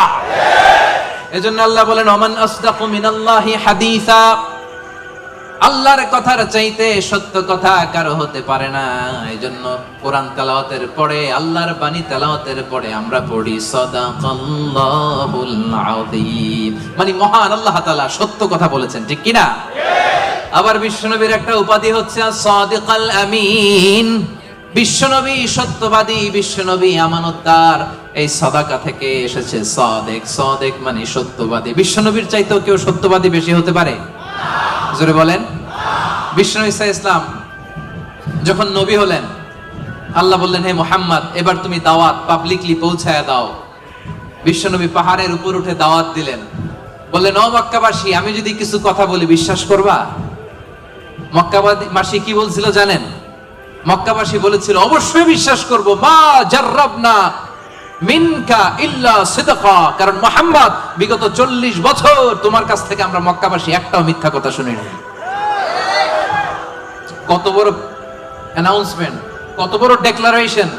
[SPEAKER 1] এজন্য আল্লাহ বলেন ওমান আসদাকু মিনাল্লাহি হাদিসা, আল্লাহর কথার চাইতে সত্য কথা কারো হতে পারে না। এজন্য কোরআন তেলাওয়াতের পরে, আল্লাহর বাণী তেলাওয়াতের পরে আমরা পড়ি সাদাকাল্লাহুল আযীম, মানে মহান আল্লাহ তাআলা সত্য কথা বলেছেন, ঠিক কি না? আবার বিশ্বনবীর একটা উপাধি হচ্ছে সাদিকাল আমিন, বিশ্বনবী সত্যবাদী, বিশ্বনবী আমানতদার। এই সাদাকা থেকে এসেছে সাদেক, সাদেক মানে সত্যবাদী। বিশ্বনবীর চাইতেও কেউ সত্যবাদী বেশি হতে পারে? জোরে বলেন। বিশ্বনবী ঈসা ইসলাম যখন নবী হলেন, আল্লাহ বললেন হে মুহাম্মদ এবার তুমি দাওয়াত পাবলিকলি পৌঁছায়া দাও। বিশ্বনবী পাহাড়ের উপর উঠে দাওয়াত দিলেন, বললেন ও মক্কাবাসী, আমি যদি কিছু কথা বলি বিশ্বাস করবা? মক্কাবাসী কি বলছিল জানেন? মক্কাবাসী বলেছিল অবশ্যই বিশ্বাস করব, মা জাররাবনা মিনকা ইল্লা সিদকা, কারণ মুহাম্মদ বিগত 40 বছর তোমার কাছ থেকে আমরা মক্কাবাসী একটাও মিথ্যা কথা শুনি নাই। কত বড় অ্যানাউন্সমেন্ট, কত বড় ডেক্লারেশন!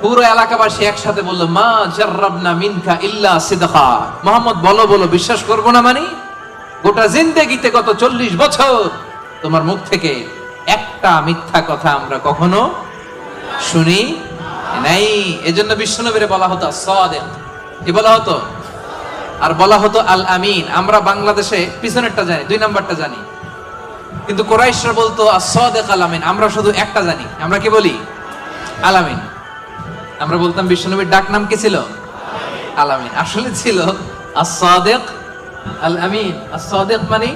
[SPEAKER 1] পুরো এলাকাবাসী একসাথে বলল মা জাররাবনা মিনকা ইল্লা সিদকা। মুহাম্মদ বলো বলো, বিশ্বাস করব না মানে? গোটা জিন্দেগিতে গত 40 বছর তোমার মুখ থেকে একটা মিথ্যা কথা আমরা কখনো শুনি নাই। এজন্য বিশ্বনবীরে বলা হতো সাদিক, কি বলা হতো? আর বলা হতো আল আমিন। আমরা বাংলাদেশে পিছনেরটা জানি, 2 নাম্বারটা জানি, কিন্তু কুরাইশরা বলতো as-সাদিক আল আমিন। আমরা শুধু একটা জানি, আমরা কি বলি? আল আমিন। আমরা বলতাম বিশ্বনবীর ডাক নাম কি ছিল? আল আমিন। আসলে ছিল as-সাদিক আল আমিন। as-সাদিক মানে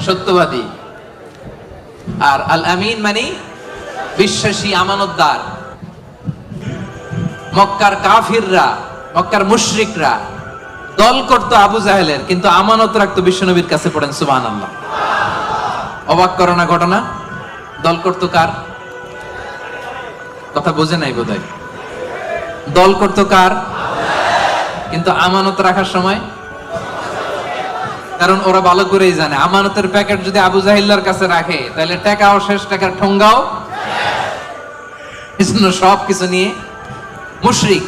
[SPEAKER 1] সত্যবাদী, আর আল আমিন মানে বিশ্বাসী, আমানতদার। মক্কার কাফিররা, মক্কার মুশরিকরা দল করতো আবু জাহেলের, কিন্তু আমানত রাখতো বিশ্বনবীর কাছে। পড়েন সুবহানাল্লাহ। অবাক করো না ঘটনা? দল করতো কার? কথা বোঝে নাই বোধহয়। দল করতো কার? কিন্তু আমানত রাখার সময়, কারণ ওরা ভালো করেই জানে আমানতের প্যাকেট যদি আবু জাহিল্লার কাছে রাখে তাহলে টাকাও শেষ, টাকার ঠোঙ্গাও। এজন্য সব কিছু নিয়ে মুশরিক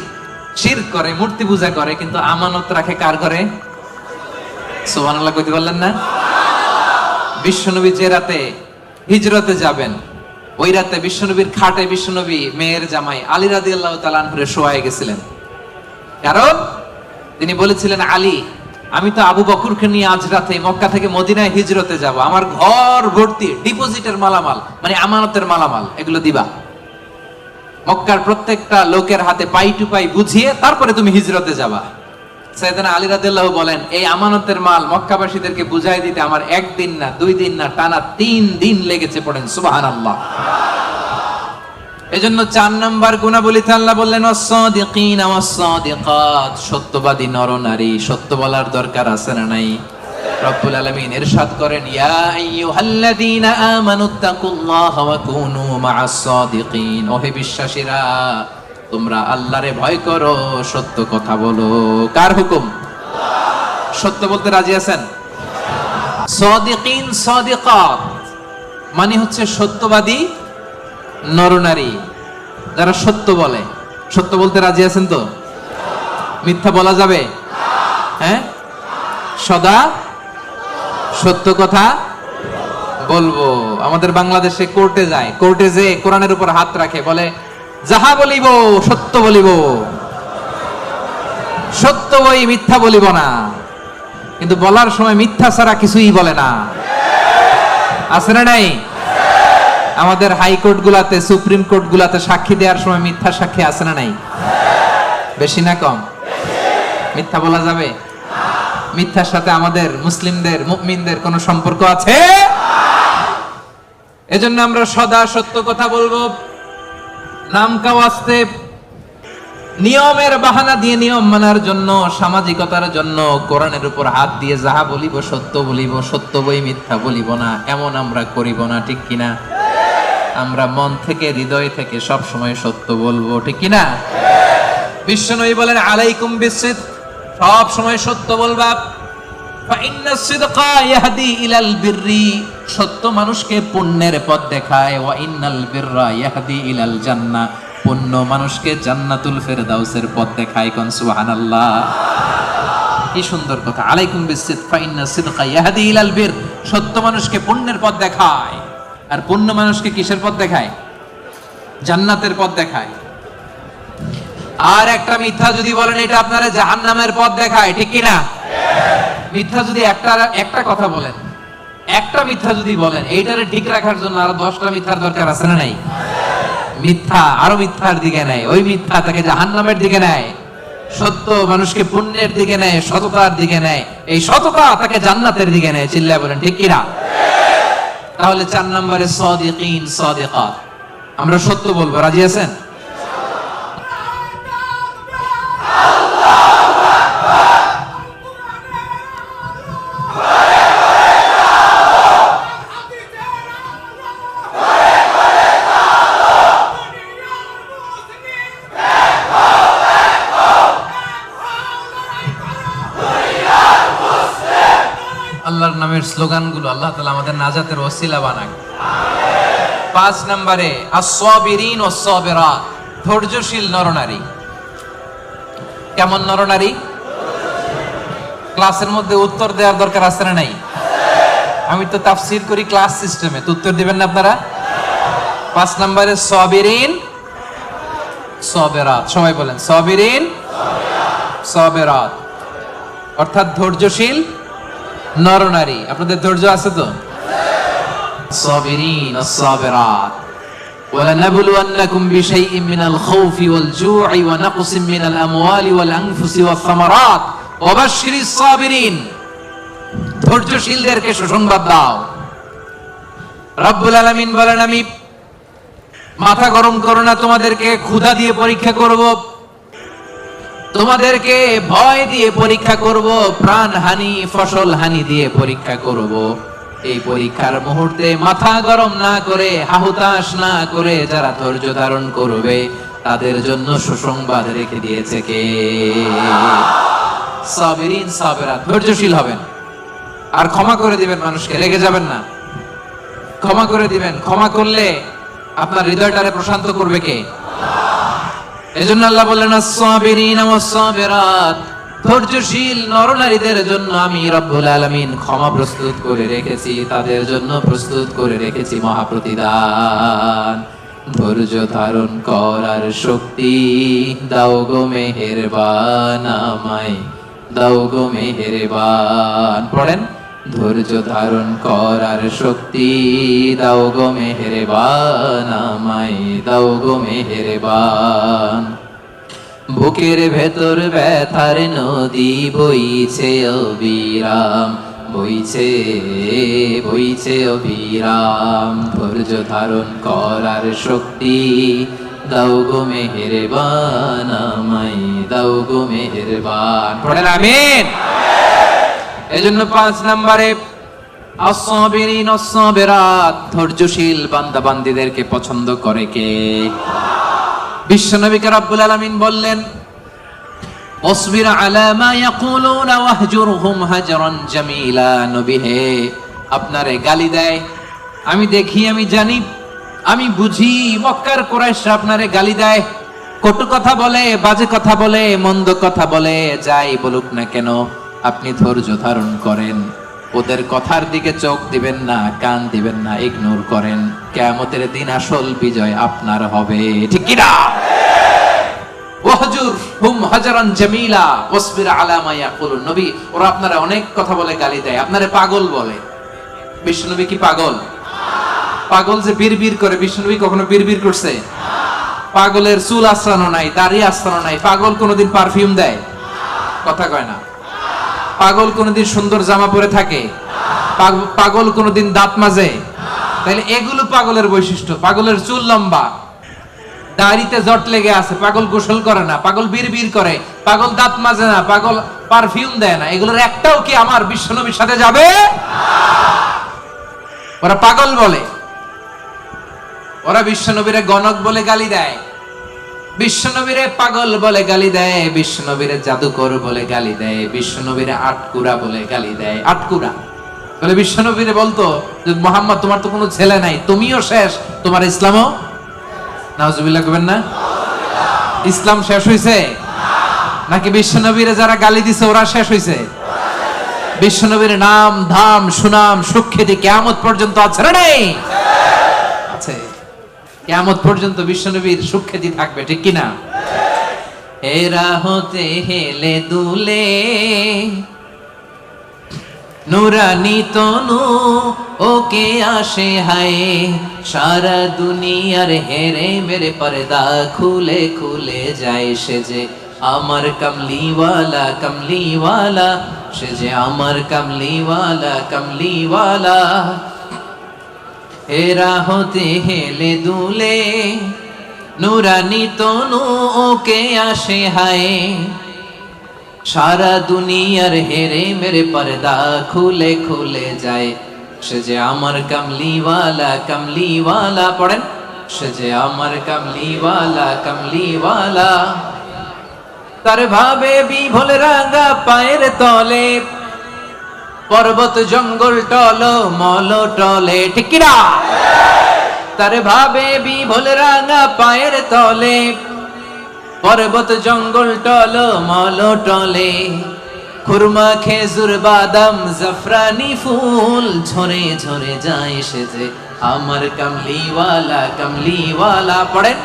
[SPEAKER 1] শিরক করে, মূর্তি পূজা করে, কিন্তু আমানত রাখে কার ঘরে? সুবহানাল্লাহ কইতে বললেন না? বিশ্বনবী যে রাতে হিজরতে যাবেন, ওই রাতে বিশ্বনবীর খাটে বিশ্বনবী মেয়ের জামাই আলী রাদিয়াল্লাহু তাআলা আনহুরে শোয়ায় গেছিলেন। কারণ তিনি বলেছিলেন আলী, আমি তো আবু বকরকে নিয়ে আজ রাতে মক্কা থেকে মদিনায় হিজরতে যাব, আমার ঘর ভর্তি ডিপোজিটের মালামাল, মানে আমানতের মালামাল, এগুলো দিবা। মক্কার প্রত্যেকটা লোকের হাতে পাই টু পাই বুঝিয়ে তারপরে তুমি হিজরতে যাবা। সাইয়েদনা আলী রাদিয়াল্লাহু বলেন এই আমানতের মাল মক্কাবাসীদেরকে বুঝাই দিতে আমার 1 দিন না 2 দিন না টানা 3 দিন লেগেছে। পড়েন সুবহানাল্লাহ। এজন্য 4 নাম্বার গুণাবলীতে আল্লাহ বললেন ওয়াস-সাদিকিনা ওয়াস-সাদিকাত, সত্যবাদী নরনারী। সত্য বলার দরকার আছে না নাই? রব্বুল আলামিন ইরশাদ করেন ইয়া আইয়ুহাল্লাযীনা আমানুত্তাকুল্লাহা ওয়া কুনু মা'আস-সাদিকিন, ওহে বিশ্বাসীরা তোমরা আল্লাহরে ভয় করো, সত্য কথা বলো। কার হুকুম? আল্লাহ। সত্য বলতে রাজি আছেন? সাদিকিন সাদিকাত মানে হচ্ছে সত্যবাদী নরনারী, যারা সত্য বলে। সত্য বলতে রাজি আছেন তো? মিথ্যা বলা যাবে? হ্যাঁ, সদা সত্য কথা বলবো। আমাদের বাংলাদেশে কোর্টে যায়, কোর্টে যে কোরআনের উপর হাত রাখে, বলে যাহা বলিব সত্য বলিব, সত্য বই মিথ্যা বলিব না। কিন্তু বলার সময় মিথ্যা ছাড়া কিছুই বলে না। আছে না নাই? আমাদের হাইকোর্ট গুলাতে, সুপ্রিম কোর্ট গুলাতে সাক্ষী দেওয়ার সময় মিথ্যা সাক্ষী আছে না নাই? বেশি না কম? মিথ্যা বলা যাবে? মিথ্যার সাথে আমাদের মুসলিমদের মুমিনদের কোনো সম্পর্ক আছে? এজন্য আমরা সদা সত্য কথা বলবো। নাম কাওয়াস্তে নিয়মের বাহানা দিয়ে নিয়ম মানার জন্য, সামাজিকতার জন্য কোরআনের উপর হাত দিয়ে যাহা বলিব সত্য বলিব, সত্য বই মিথ্যা বলিব না, এমন আমরা করিব না, ঠিক কিনা? আমরা মন থেকে হৃদয় থেকে সব সময় সত্য বলবো, ঠিক কিনা? বিশ্বনবী বলেন আলাইকুম বিসিদক, সব সময় সত্য বলবা। ফাইন্নাস সিদকা ইয়াহদি ইলাল বিররি, সত্য মানুষকে পুণ্যের পথ দেখায়। ওয়া ইন্নাল বিররা ইয়াহদি ইলাল জান্নাহ, পুণ্য মানুষকে জান্নাতুল ফেরদাউসের পথ দেখায়। কোন সুবহানাল্লাহ। কি সুন্দর কথা। আলাইকুম বিসিদক ফাইন্নাস সিদকা ইয়াহদি ইলাল বির, সত্য মানুষকে পুণ্যের পথ দেখায়, আর পুণ্য মানুষকে কিসের পথ দেখায়? জান্নাতের পথ দেখায়। আর একটা মিথ্যা যদি বলেন এটা আপনারা জাহান্নামের পথ দেখায়, ঠিক কিনা? মিথ্যা যদি একটা কথা বলেন, একটা মিথ্যা যদি বলেন, এইটারে ঠিক রাখার জন্য আরো 10টা মিথ্যার দরকার আছে না নাই? মিথ্যা আরো মিথ্যার দিকে নেয়, ওই মিথ্যা তাকে জাহান্নামের দিকে নেয়। সত্য মানুষকে পুণ্যের দিকে নেয়, সততার দিকে নেয়, এই সততা তাকে জান্নাতের দিকে নেয়। চিল্লায় বলেন ঠিক কিনা? তাহলে 4 নম্বরে সাদিকিন সাদিকাত, আমরা সত্য বলবো। রাজি আছেন? আল্লাহর নামের স্লোগানগুলো আল্লাহ তাআলা আমাদের নাজাতের ওসিলা বানাক। 5 নম্বরে আস-সাবিরিন ওয়াস-সাবিরাত, ধৈর্যশীল নরনারী। কেমন নরনারী? ক্লাসের মধ্যে উত্তর দেওয়ার দরকার আছে না নাই? আমি তো তাফসীর করি ক্লাস সিস্টেমে, তো উত্তর দিবেন না আপনারা? 5 নম্বরে সাবিরিন সাবিরাত, সবাই বলেন সাবিরিন সাবিরাত, অর্থাৎ ধৈর্যশীল নরনারী। আপনাদের ধৈর্য আছে তো? সাবিরিন আস-সাবিরাত। ওয়ালানাবলুওয়ান্নাকুম বিশাইইন মিনাল খাউফি ওয়াল জু'i ওয়া নাকসিম মিনাল আমওয়ালি ওয়াল আনফুসি ওয়াস সামারাত ওয়া বাশশিরিস সাবিরিন, ধৈর্যশীলদেরকে সুসংবাদ দাও। রব্বুল আলামিন বলেন আমি মাথা গরম করো না, তোমাদেরকে ক্ষুধা দিয়ে পরীক্ষা করব, তোমাদেরকে ভয় দিয়ে পরীক্ষা করব, প্রাণ হানি ফসল হানি দিয়ে পরীক্ষা করব। এই পরীক্ষার মুহূর্তে মাথা গরম না করে, হাহুতাশ না করে যারা ধৈর্য ধারণ করবে তাদের জন্য সুসংবাদ রেখে দিয়েছে কে? সাবিরিন সাবিরাত, ধৈর্যশীল হবেন আর ক্ষমা করে দিবেন মানুষকে, রেগে যাবেন না। ক্ষমা করে দিবেন, ক্ষমা করলে আপনার হৃদয়টারে প্রশান্ত করবে কে? এজন্য আল্লাহ বললেন আস-সাবিরিন ওয়াস-সাবিরাত, ধৈর্যশীল নরনারীদের জন্য আমি রব্বুল আলামিন ক্ষমা প্রস্তুত করে রেখেছি, তাদের জন্য প্রস্তুত করে রেখেছি মহাপ্রতিদান। ধৈর্য ধারণ করার শক্তি দাও গো মেহেরবান, আমায় দাও গো মেহেরবান। পড়েন, ধৈর্য ধারণ করার শক্তি দাও গো মেহেরবান, আমায় দাও গো মেহেরবান। বুকের ভেতর ব্যথার নদী বইছে অবিরাম, বইছে বইছে অবিরাম। ধৈর্য ধারণ করার শক্তি দাও গো মেহেরবান, আমায় দাও গো মেহেরবান। পড়েন আমিন। এজন্য 5 নম্বরে আস-সাবিরিন ওয়াস-সাবিরাত, ধৈর্যশীল বান্দা বান্দীদেরকে পছন্দ করে কে? বিশ্বনবীকে রব্বুল আলামিন বললেন ওয়াসবির আলা মা ইয়াকুলুনা ওয়াহজুরহুম হাজরান জামিলা। নবী হে, আপনারে গালি দেয়, আমি দেখি, আমি জানি, আমি বুঝি, মক্কার কুরাইশরা আপনারে গালি দেয়, কটু কথা বলে, বাজে কথা বলে, মন্দ কথা বলে, যাই বলুক না কেন আপনি ধৈর্য ধারণ করেন, ওদের কথার দিকে চোখ দিবেন না, কান দিবেন না, ইগনোর করেন। কিয়ামতের দিন আসল বিজয় আপনার হবে, ঠিক কি না? ওয়াহজুরহুম হাজরান জামিলা ওয়াসবির আলা মা ইয়াকুলুন। নবী, ওরা আপনারা অনেক কথা বলে গালি দেয়, আপনারে পাগল বলে। বিশ্বনবী কি পাগল? পাগল যে বিড়বিড় করে, বিশ্বনবী কখনো বিড়বিড় করছে? পাগলের চুল আশ্রানো নাই, দাড়ি আশ্রানো নাই। পাগল কোনোদিন পারফিউম দেয়? কথা কয় না। পাগল কোনোদিন সুন্দর জামা পরে থাকে? পাগল কোনোদিন দাঁত মাজে? তাহলে এগুলো পাগলের বৈশিষ্ট্য। পাগলের চুল লম্বা, দাড়িতে জট লেগে আছে, পাগল গোসল করে না, পাগল বিড়বিড় করে, পাগল দাঁত মাজে না, পাগল পারফিউম দেয় না, এগুলোর একটাও কি আমার বিশ্বনবীর সাথে যাবে? ওরা পাগল বলে, ওরা বিশ্বনবীরে গণক বলে গালি দেয়, বিশ্বনবীরে পাগল বলে গালি দেয়, বিশ্বনবীরে জাদুকর বলে গালি দেয়, বিশ্বনবীরে আটকুরা বলে গালি দেয়। আটকুরা বলে বিশ্বনবীরে বলতো যে মুহাম্মদ তোমার তো কোনো ছেলে নাই, তুমিও শেষ, তোমার ইসলামও। নাউজুবিল্লাহ কইবেন না? ইসলাম শেষ হইছে নাকি বিশ্বনবীরে যারা গালি দিছে ওরা শেষ হইছে? বিশ্বনবীর নাম ধাম সুনাম সুখ্যাতি কিয়ামত পর্যন্ত আছে না নাই? আছে। কিয়ামত পর্যন্ত বিশ্বনবীর সুখ্যাতি থাকবে, ঠিক কি না? এরা হতে হেলে দুলে নুরানি তনু ওকে আসে হায়, সারা দুনিয়ার হেরে মেরে পর্দা খুলে খুলে যায় সে যে আমার কামলিওয়ালা কামলিওয়ালা, সে যে আমার কামলিওয়ালা কামলিওয়ালা। এরা হতে হেলে দুলে নুরানি তনু ওকে আসে হায়, সারা দুনিয়ার হেরে মেরে পর্দা খুলে খুলে যায় সে যে আমার কামলিওয়ালা কামলিওয়ালা। পড়েন, সে যে আমার কামলিওয়ালা কামলিওয়ালা। তার ভাবে বিভোল রাঙা পায়ের তলে, পর্বত জঙ্গল টল মল টলে, ঠিক কি না? তার ভাবে বিভোল রাঙা পায়ের তলে, পর্বত জঙ্গল টল মল টলে, খুরমা খেজুর বাদাম জাফরানি ফুল ঝরে ঝরে যায় সে যে আমার কামলিওয়ালা কামলিওয়ালা। পড়েন,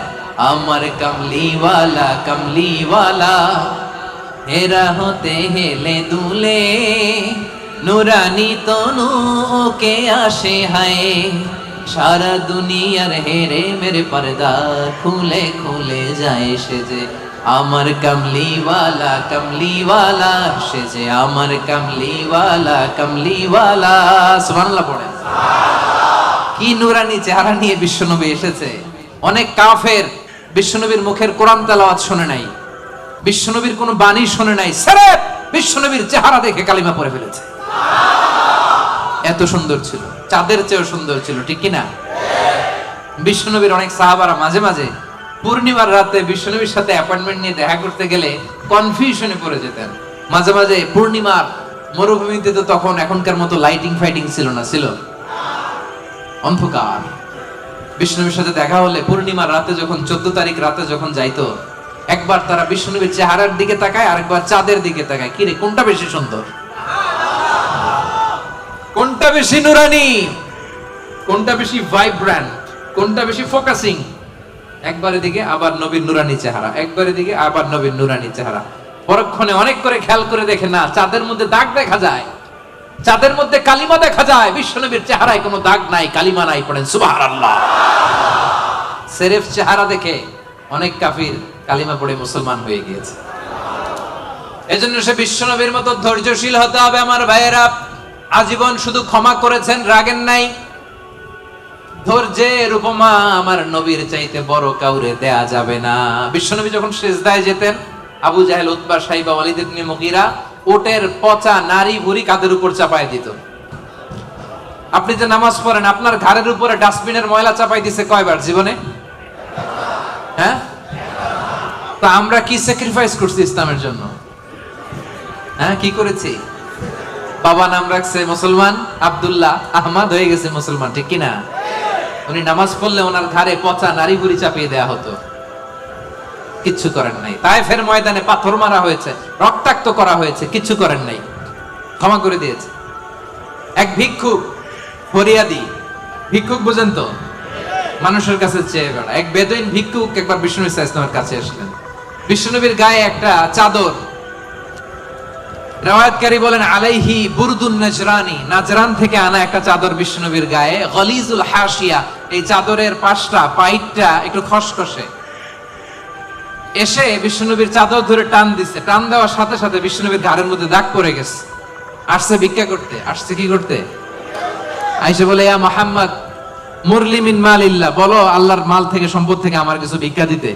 [SPEAKER 1] আমার কামলিওয়ালা কামলিওয়ালা। হেরা হতে হেলে দুলে নুরানি তনু ওকে আসে হায়, সারা দুনিয়ার হেরে মেরে পর্দা খুলে খুলে যায় সে যে আমার কামলিওয়ালা কামলিওয়ালা, সে যে আমার কামলিওয়ালা কামলিওয়ালা। সুবহানাল্লাহ পড়েন। কি নুরানি চেহারা নিয়ে বিশ্বনবী এসেছে। অনেক কাফের বিশ্বনবীর মুখের কোরআন তেলাওয়াত শুনে নাই, বিশ্বনবীর কোনো বাণী শুনে নাই, সির্ফ বিশ্বনবীর চেহারা দেখে কালিমা পড়ে ফেলেছে। এত সুন্দর ছিল, চাঁদের চেয়েও সুন্দর ছিল, ঠিক কি না? বিশ্বনবীর অনেক সাহাবারা মাঝে মাঝে পূর্ণিমার রাতে বিশ্বনবীর সাথে অ্যাপয়েন্টমেন্ট নিয়ে দেখা করতে গেলে কনফিউশনে পড়ে যেতেন। মাঝে মাঝে পূর্ণিমার মরুভূমিতে তো তখন এখনকার মতো লাইটিং ফাইটিং ছিল না, ছিল অন্ধকার। বিশ্বনবীর সাথে দেখা হলে পূর্ণিমার রাতে যখন 14 তারিখ রাতে যখন যাইতো, একবার তারা বিশ্বনবীর চেহারার দিকে তাকায়, আরেকবার চাঁদের দিকে তাকায়, কি রে কোনটা বেশি সুন্দর, কোনটা বেশি নুরানি, কোনটা বেশি ভাইব্রেন্ট, কোনটা বেশি ফোকাসিং। একবারের দিকে আবার নবীর নুরানি চেহারা, একবারের দিকে আবার নবীর নুরানি চেহারা। পরক্ষণে অনেক করে খেয়াল করে দেখে না, চাঁদের মধ্যে দাগ দেখা যায়, চাঁদের মধ্যে কালিমা দেখা যায়, বিশ্বনবীর চেহারায় কোনো দাগ নাই, কালিমা নাই। পড়েন সুবহানাল্লাহ। সির্ফ চেহারা দেখে অনেক কাফির কালিমা পড়ে মুসলমান হয়ে গিয়েছে। এজন্য সে বিশ্বনবীর মতো ধৈর্যশীল হতে হবে আমার ভাইয়েরা। আজীবন শুধু ক্ষমা করেছেন, রাগেন নাই। ধৈর্যের উপমা আমার নবীর চাইতে বড় কাউরে দেয়া যাবে না। বিশ্বনবী যখন সিজদায় যেতেন, আবু জাহেল, উতবা, সাইবা, ওয়ালিদ ইবনে মুগীরা ওটের পচা নারী ভুঁড়ি কাঁধের উপর চাপায় দিত। আপনি যে নামাজ পড়েন, আপনার ঘাড়ের উপরে ডাস্টবিনের ময়লা চাপাই দিছে কয়বার জীবনে? হ্যাঁ, তা আমরা কি স্যাক্রিফাইস করছি ইসলামের জন্য? হ্যাঁ, কি করেছি? বাবা নাম রাখছে মুসলমান, আব্দুল্লাহ, আহমদ হয়ে গেছে মুসলমান, ঠিক কিনা? উনি নামাজ পড়লে ওনার ঘাড়ে পচা নারী ভুঁড়ি চাপিয়ে দেয়া হতো, কিচ্ছু করেন নাই। তায়েফের ময়দানে পাথর মারা হয়েছে, রক্তাক্ত করা হয়েছে, কিচ্ছু করেন নাই, ক্ষমা করে দিয়েছে। এক ভিক্ষুক, ফরিয়াদি ভিক্ষুক, বুঝেন তো, মানুষের কাছে চেয়ে বেড়া, এক বেদুইন ভিক্ষুক একবার বিশ্বনবী সাল্লাল্লাহু আলাইহি ওয়াসাল্লামের কাছে আসলেন। বিশ্বনবীর গায়ে একটা চাদর, রাওয়ায়াতকারী বলেন আলাইহি বুরদুন নাজরানি, নাজরান থেকে আনা একটা চাদর বিশ্বনবীর গায়ে, গলিজুল হাশিয়া, এই চাদরের পাশটা পাইটটা একটু খসখসে। এসে বিশ্বনবীর চাদর ধরে টান দিচ্ছে, টান দেওয়ার সাথে সাথে বিশ্বনবীর ঘাড়ের মধ্যে দাগ পড়ে গেছে। আসছে ভিক্ষা করতে, আসছে কি করতে? আইসে বলে ইয়া মুহাম্মদ মুরলি মিন মালিল্লাহ, বলো আল্লাহর মাল থেকে, সম্পদ থেকে আমার কিছু ভিক্ষা দিতে।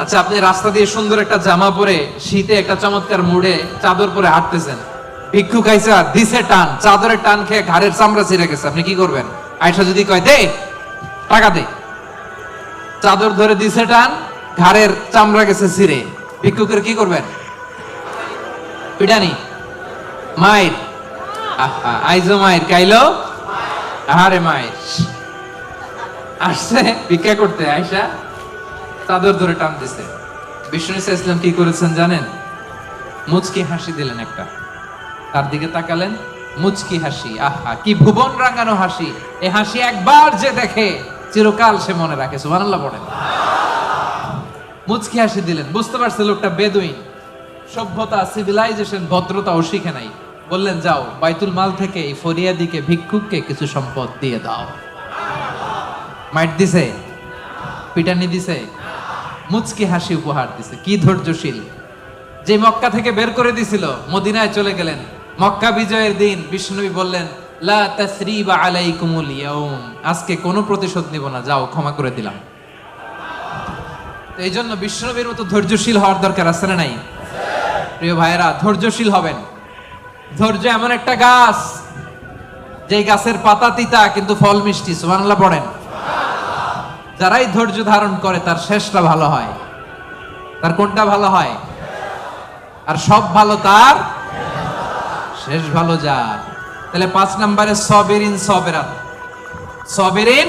[SPEAKER 1] আচ্ছা, আপনি রাস্তা দিয়ে সুন্দর একটা জামা পরে, শীতে একটা চমৎকার মুড়ে চাদর পরে হাঁটতেছেন, ভিক্ষুক আইসা দিছে টান, চাদরের টান খেয়ে ঘাড়ের চামড়া ছিঁড়ে গেছে, আপনি কি করবেন? আয়সা যদি কয় দে টাকা দে, চাদর ধরে দিছে টান, ঘাড়ের চামড়া গেছে ছিঁড়ে, ভিক্ষুকের কি করবেন? পিটানি, মায়ের, আইজো মায়ের, কাইলো আহারে মায়ের। আসছে ভিক্ষা করতে, আয়সা চাদর ধরে টান দিছে। বিষ্ণু ইসলাম কি করেছেন জানেন? মুচকি হাসি দিলেন একটা, তার দিকে তাকালেন, মুচকি হাসি, আহা কি ভুবন রাঙানো হাসি। এই হাসি একবার যে দেখে চিরকাল সে মনে রাখে। সুবহানাল্লাহ পড়েন। মুচকি হাসি দিলেন, বুঝতে পারছে লোকটা বেদুইন, সভ্যতা, সিভিলাইজেশন, ভদ্রতাও শিখে নাই। বললেন যাও বাইতুল মাল থেকে এই ফরিয়াদিকে, ভিক্ষুককে কিছু সম্পদ দিয়ে দাও। মাইট দিছে, পিটানি দিছে, মুচকি হাসি উপহার দিছে। কি ধৈর্যশীল! যে মক্কা থেকে বের করে দিছিল, মদিনায় চলে গেলেন। মক্কা বিজয়ের দিন বিষ্ণুনবী বললেন লা তাসরিবা আলাইকুমুল ইয়াউম, আজকে কোনো প্রতিশোধ নিব না, যাও ক্ষমা করে দিলাম। এই জন্য বিষ্ণুনবীর মতো ধৈর্যশীল হওয়ার দরকার আছে না নাই? প্রিয় ভাইয়েরা, ধৈর্যশীল হবেন। ধৈর্য এমন একটা গাছ, যে গাছের পাতা তিতা কিন্তু ফল মিষ্টি। সুবহানাল্লাহ পড়েন। যারাই ধৈর্য ধারণ করে তার শেষটা ভালো হয়। তার কোনটা ভালো হয়? আর সব ভালো তার শেষ ভালো যার। তাহলে 5 নম্বরে সবিরিন সবেরাত, সবিরিন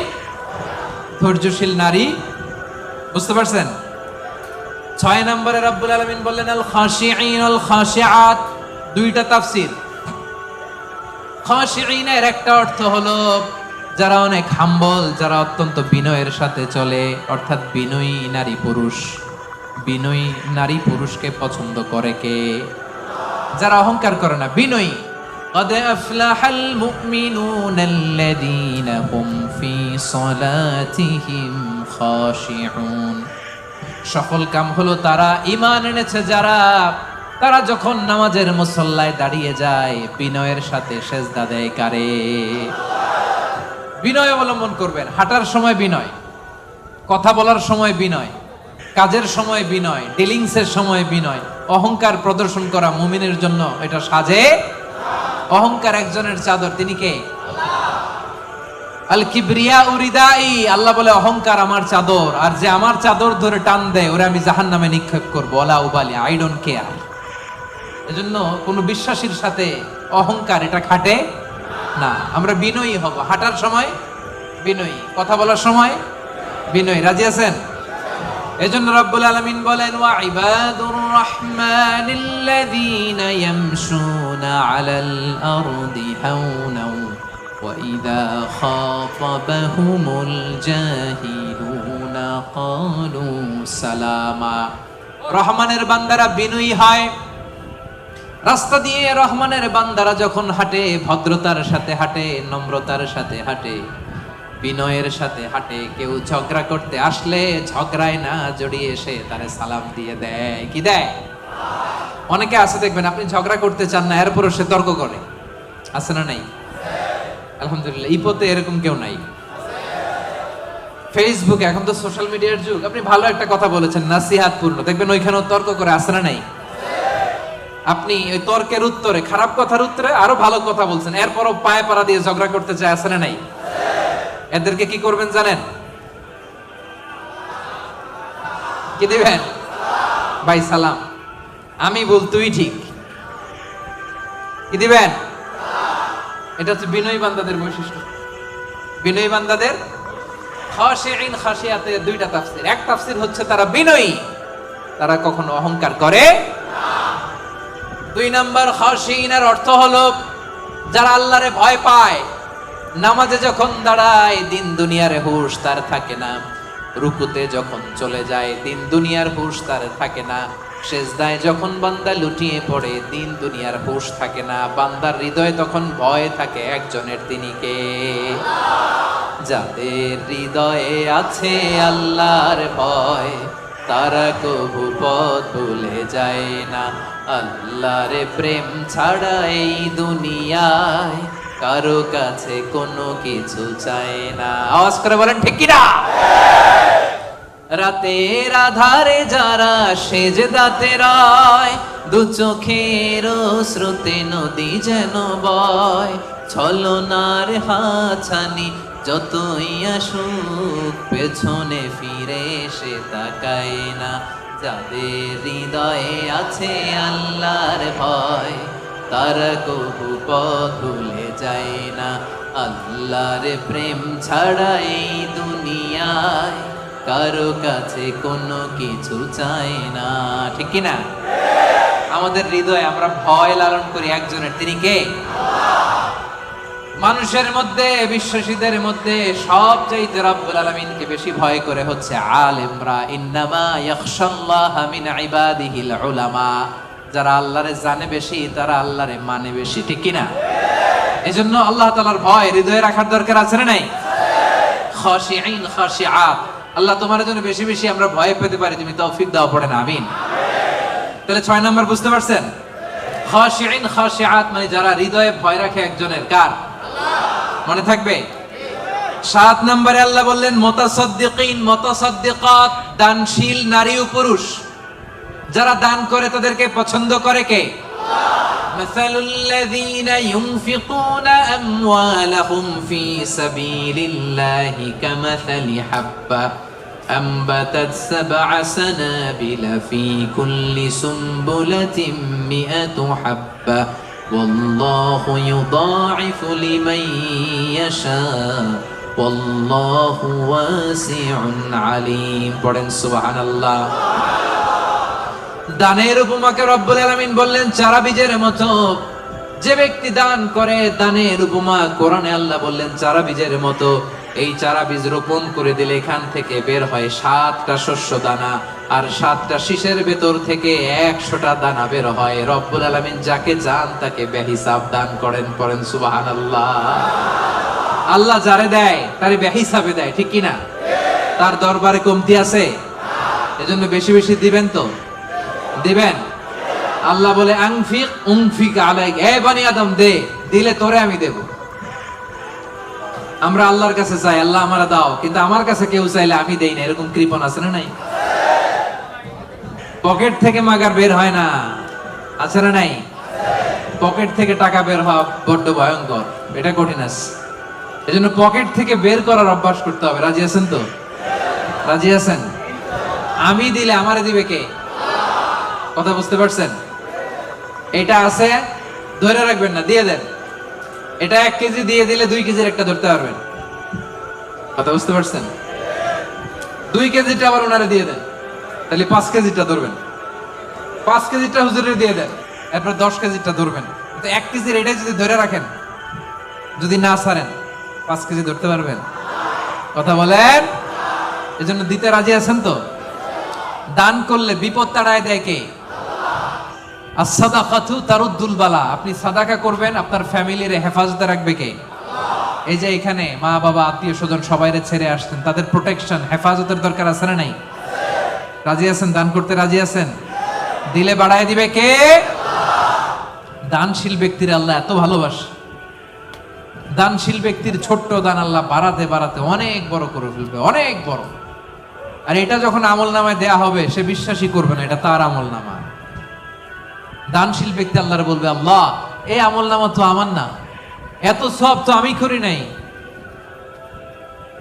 [SPEAKER 1] ধৈর্যশীল নারী, বুঝতে পারছেন? 6 নম্বরে রব্বুল আলামিন বললেন আল খাশিঈন আল খাশিআত। দুইটা তাফসীর। খাশিঈনের একটা অর্থ হলো যারা অনেক হাম্বল, যারা অত্যন্ত বিনয়ের সাথে চলে, অর্থাৎ বিনয়ী নারী পুরুষ। বিনয়ী নারী পুরুষকে পছন্দ করে কে? যারা অহংকার করে না, বিনয়ী। قد أفلح المؤمنون الذين هم في صلاتهم خاشعون। সফল কাম হলো তারা ঈমান এনেছে যারা, তারা যখন নামাজের মুসল্লায় দাঁড়িয়ে যায় বিনয়ের সাথে সেজদা দেয় কারে? বিনয় অবলম্বন করবেন। হাঁটার সময় বিনয়, কথা বলার সময় বিনয়, কাজের সময় বিনয়, ডিলিংসের সময় বিনয়। অহংকার প্রদর্শন করা মুমিনের জন্য এটা সাজে। অহংকার একজনের চাদর, তিনি কে? আল কিবরিয়া উরিদাই। আল্লাহ বলে অহংকার আমার চাদর, আর যে আমার চাদর ধরে টান দেয় ওরে আমি জাহান্নামে নিক্ষেপ করব। ওয়ালা উবালি, আই ডোন্ট কেয়ার। এজন্য কোন বিশ্বাসীর সাথে অহংকার এটা খাটে না। আমরা বিনয়ী হব। হাঁটার সময় বিনয়ী, কথা বলার সময় বিনয়ী। রাজি আছেন? এজন্য রব্বুল আলামিন বলেন ওয়া ইবাদুর রাহমানিল্লাযীনা ইয়ামশুনা আলাল আরদি হাওনা ওয়া ইযা খাতাবাহুমুল জাহিলুনা ক্বালু সালামা। রহমানের বান্দারা বিনয়ী হয়। রাস্তা দিয়ে রহমানের বান্দারা যখন হাঁটে, ভদ্রতার সাথে হাঁটে, নম্রতার সাথে হাঁটে, বিনয়ের সাথে হাঁটে। কেউ ঝগড়া করতে আসলে ঝগড়ায় না জড়িয়ে এসে তারে সালাম দিয়ে দেয়। কি দেয়? অনেকে আছে দেখবেন, আপনি ঝগড়া করতে চান না, এরপরও সে তর্ক করে। আছে না নাই? আলহামদুলিল্লাহ, ইপোতে এরকম কেউ নাই। ফেসবুকে, এখন তো সোশ্যাল মিডিয়ার যুগ, আপনি ভালো একটা কথা বলেছেন নাসিহাত পূর্ণ, দেখবেন ওইখানেও তর্ক করে। আছে না নাই? আপনি ওই তর্কের উত্তরে, খারাপ কথার উত্তরে আরো ভালো কথা বলছেন, এরপরও পায়ে পাড়া দিয়ে ঝগড়া করতে চায়। আছে না নাই? এদেরকে কি করবেন জানেন? কি দিবেন? ভাই সালাম, আমি বল তুই ঠিক। কি দিবেন? এটা হচ্ছে বিনয়ী বান্দাদের বৈশিষ্ট্য। বিনয়ী বান্দাদের খাশিঈন খাশিয়াতের দুইটা তাফসীর। এক তাফসীর হচ্ছে তারা বিনয়ী, তারা কখনো অহংকার করে না। 2 নাম্বার খাশিঈনের অর্থ হলো যারা আল্লাহরে ভয় পায়। নামাজে যখন দাঁড়ায় দিন দুনিয়ার হুঁশ তার থাকে না, রুকুতে যখন চলে যায় দিন দুনিয়ার হুঁশ তার থাকে না, সেজদায় যখন বান্দা লুটিয়ে পড়ে দিন দুনিয়ার হুঁশ থাকে না। বান্দার হৃদয়ে তখন ভয় থাকে একজনের, তিনি কে? যাদের হৃদয়ে আছে আল্লাহর ভয় তারা কবু পথ ভুলে যায় না। আল্লাহর প্রেম ছাড়া এই দুনিয়ায় কারো কাছে কোনো কিছু চায় না। আওয়াজ করে বলেন ঠিক কি না? রাতের আধারে যারা সেজদাতে রয়, দু চোখের স্রোতে নদী যেন বয়, ছলনার হাছানি যতই আসুক পেছনে ফিরে সে তাকায় না। যাদের হৃদয়ে আছে আল্লাহর ভয়, তারা কবু পথ ভুলে যায় না। আল্লাহর প্রেম ছাড়া এই দুনিয়ায় কারো কাছে কোনো কিছু চাই না। ঠিক কি না? আমাদের হৃদয়ে আমরা ভয় লালন করি একজনের, তিনি কে? মানুষের মধ্যে, বিশ্বাসীদের মধ্যে সবচাইতে রব্বুল আলামিনকে বেশি ভয় করে হচ্ছে আলেমরা। ইন্নামা ইয়াখশাল্লাহা মিন ইবাদিহিল উলামা। যারা আল্লাহরে জানে বেশি, তারা আল্লাহরে মানে বেশি। ঠিক কি না? এজন্য আল্লাহ তাআলার ভয় হৃদয়ে রাখার দরকার আছে না নাই? খাশিঈন খাশিআত। আল্লাহ তোমার জন্য বেশি বেশি আমরা ভয় পেতে পারি, তুমি তৌফিক দাও, পড়েন আমিন। তাহলে 6 নাম্বার বুঝতে পারছেন? খাশিঈন খাশিআত মানে যারা হৃদয়ে ভয় রাখে একজনের, কার? মনে থাকবে? 7 নম্বরে আল্লাহ বললেন মুতাসাদ্দিকিন মুতাসাদ্দিকাত, দানশীল নারী ও পুরুষ যারা দান করে তাদেরকে পছন্দ করে কে? মাসালুল লাযীনা ইউনফিকুনা আমওয়ালাহুম ফি সাবিলিল্লাহি কামাসালি হাব্বা أنبتت 7 سنابل في كل سنبلة 100 حبة والله يضاعف لمن يشاء والله واسع عليم। পড়েন সুবহানাল্লাহ। দানের উপমাকে রব্বুল আলামিন বললেন চারা বীজের মতো। যে ব্যক্তি দান করে, দানের উপমা কোরআনে আল্লাহ বললেন চারা বীজের মতো। এই চারা বীজ রোপণ করে দিলে এখান থেকে বের হয় 7টা শস্য দানা, আর 7টা শীষের ভেতর থেকে 100টা দানা বের হয়। রব্বুল আলামিন যাকে চান তাকে বেহিসাব দান করেন। পড়েন সুবহানাল্লাহ। আল্লাহ যারে দেয় তারে বেহিসাবে দেয়। ঠিক কি না? তার দরবারে কমতি আছে? এজন্য বেশি বেশি দিবেন তো দিবেন। আল্লাহ বলে আনফিক উনফিক আলাইক, এ বনি আদম দে, দিলে তোরে আমি দেব। আমরা আল্লাহর কাছে চাই আল্লাহ আমারে দাও, কিন্তু আমার কাছে কেউ চাইলে আমি দেই না, এরকম কৃপণ আছে না নাই? পকেট থেকে মাগার বের হয় না, আছে না নাই? পকেট থেকে টাকা বের হওয়া বড্ড ভয়ঙ্কর, এটা কঠিন আছে। এজন্য পকেট থেকে বের করার অভ্যাস করতে হবে। রাজি আছেন তো? রাজি আছেন? আমি দিলে আমারে দিবে কে? কথা বুঝতে পারছেন? এটা আছে, ধরে রাখবেন না, দিয়ে দেন। এটা 1 কেজি দিয়ে দিলে 2 কেজির একটা ধরতে পারবেন। কথা বুঝতে পারছেন? 2 কেজিটা আবার ওনারে দিয়ে দেন, তাহলে 5 কেজিটা ধরবেন। 5 কেজিটা হুজুরের দিয়ে দেন, এরপর 10 কেজিটা ধরবেন। তো 1 কেজির এটাই যদি ধরে রাখেন, যদি না ছাড়েন, 5 কেজি ধরতে পারবেন? কথা বলেন। এজন্য দিতে রাজি আছেন তো? দান করলে বিপদ তাড়ায় দেয় কে? as-সাদাকাতু তারুদ্দুল বালা। আপনি সাদাকা করবেন, আপনার ফ্যামিলির হেফাজতে রাখবে কে? এই যে এখানে মা বাবা আত্মীয় স্বজন সবাইরে ছেড়ে আসছেন, তাদের প্রোটেকশন হেফাজতের দরকার আছে না নাই? রাজি আছেন? দান করতে রাজি আছেন? দিলে বাড়ায় দিবে কে? দানশীল ব্যক্তির আল্লাহ এত ভালোবাসে। দানশীল ব্যক্তির ছোট্ট দান আল্লাহ বাড়াতে বাড়াতে অনেক বড় করে ফেলবে, অনেক বড়। আর এটা যখন আমল নামায় দেয়া হবে, সে বিশ্বাসই করবে না এটা তার আমল নামা। দানশীল ব্যক্তি আল্লাহরে বলবে, আল্লাহ এই আমল নামা তো আমার না, এত সব তো আমি করি নাই।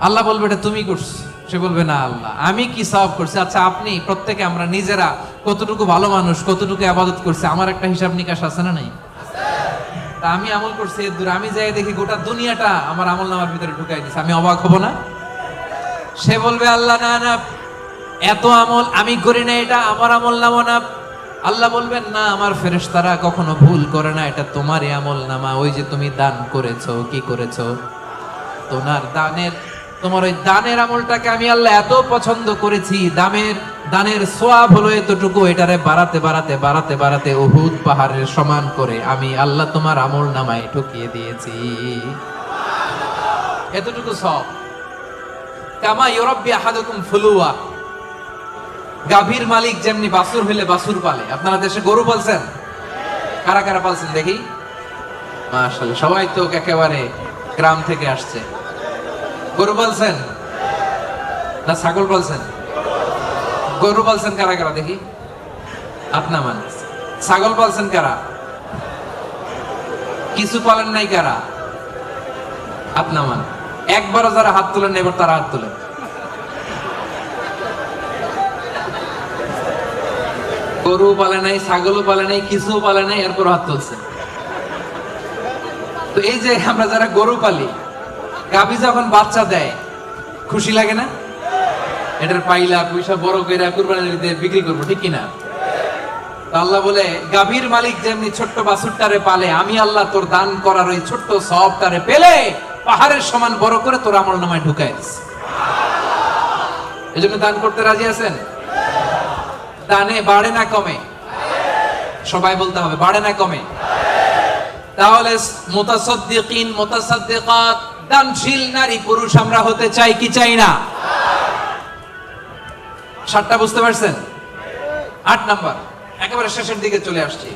[SPEAKER 1] আল্লাহ বলবে এটা তুমি করছো। সে বলবে না আল্লাহ আমি কি সওয়াব করছি। আচ্ছা আপনি প্রত্যেকে আমরা নিজেরা কতটুকু ভালো মানুষ, কতটুকু ইবাদত করছি, আমার একটা হিসাব নিকাশ আছে না নাই? তা আমি আমল করছি এর দূর, আমি যাই দেখি গোটা দুনিয়াটা আমার আমল নামার ভিতরে ঢুকাই দিছে, আমি অবাক হব না? সে বলবে আল্লাহ না না, এত আমল আমি করি না, এটা আমার আমল নামা না। আল্লাহ বলবেন না, আমার ফেরেশতারা কখনো ভুল করে না, এটা তোমারই আমল নামা। ওই যে তুমি দান করেছো, কি করেছো, তোমার ওই দানের আমলটাকে আমি আল্লাহ এত পছন্দ করেছি, দানের সওয়াব হলো এতটুকু, এটারে বাড়াতে বাড়াতে বাড়াতে বাড়াতে উহুদ পাহাড়ের সমান করে আমি আল্লাহ তোমার আমল নামায় ঢুকিয়ে দিয়েছি। এতটুকু সওয়াব। কামা ইউরাব্বি আহাদুকুম ফুলুয়া, গাভীর মালিক যেমনি বাছুর হইলে বাছুর পালে। আপনারা দেশে গরু পালছেন? কারা কারা পালছেন দেখি? মাশাআল্লাহ, সবাই তো একেবারে গ্রাম থেকে আসছে। গরু পালছেন না ছাগল পালছেন? গরু পালছেন কারা কারা দেখি? আপনা মান। ছাগল পালছেন কারা? কিছু পালেন নাই কারা? আপনা মান। একবারও যারা হাত তোলেন এবার তারা হাত তোলেন। গরু পালে নাই, ছাগলও পালে নাই, কিছু পালে নাই, এরপর হাত তুলছে। তো এই যে আমরা যারা গরু পালি, গাভী যখন বাচ্চা দেয় খুশি লাগে না? এটার পাইলা পয়সা বড় করে কুরবানির ঈদে বিক্রি করবো, ঠিক কিনা? আল্লাহ বলে গাভীর মালিক যেমনি ছোট্ট বাছুরটারে পালে, আমি আল্লাহ তোর দান করার ওই ছোট্ট সওয়াবটারে পেলে পাহাড়ের সমান বড় করে তোর আমলনামায় ঢুকাই দিস। এজন্য দান করতে রাজি আছেন? দানে বাড়ে না কমে? সবাই বলতে হবে, বাড়ে না কমে? তাহলে মুতাসাদ্দিকিন মুতাসাদ্দিকাত, দানশীল নারী পুরুষ আমরা হতে চাই কি চাই না? 7টা বুঝতে পারছেন? 8 নাম্বার, একেবারে শেষের দিকে চলে আসছি।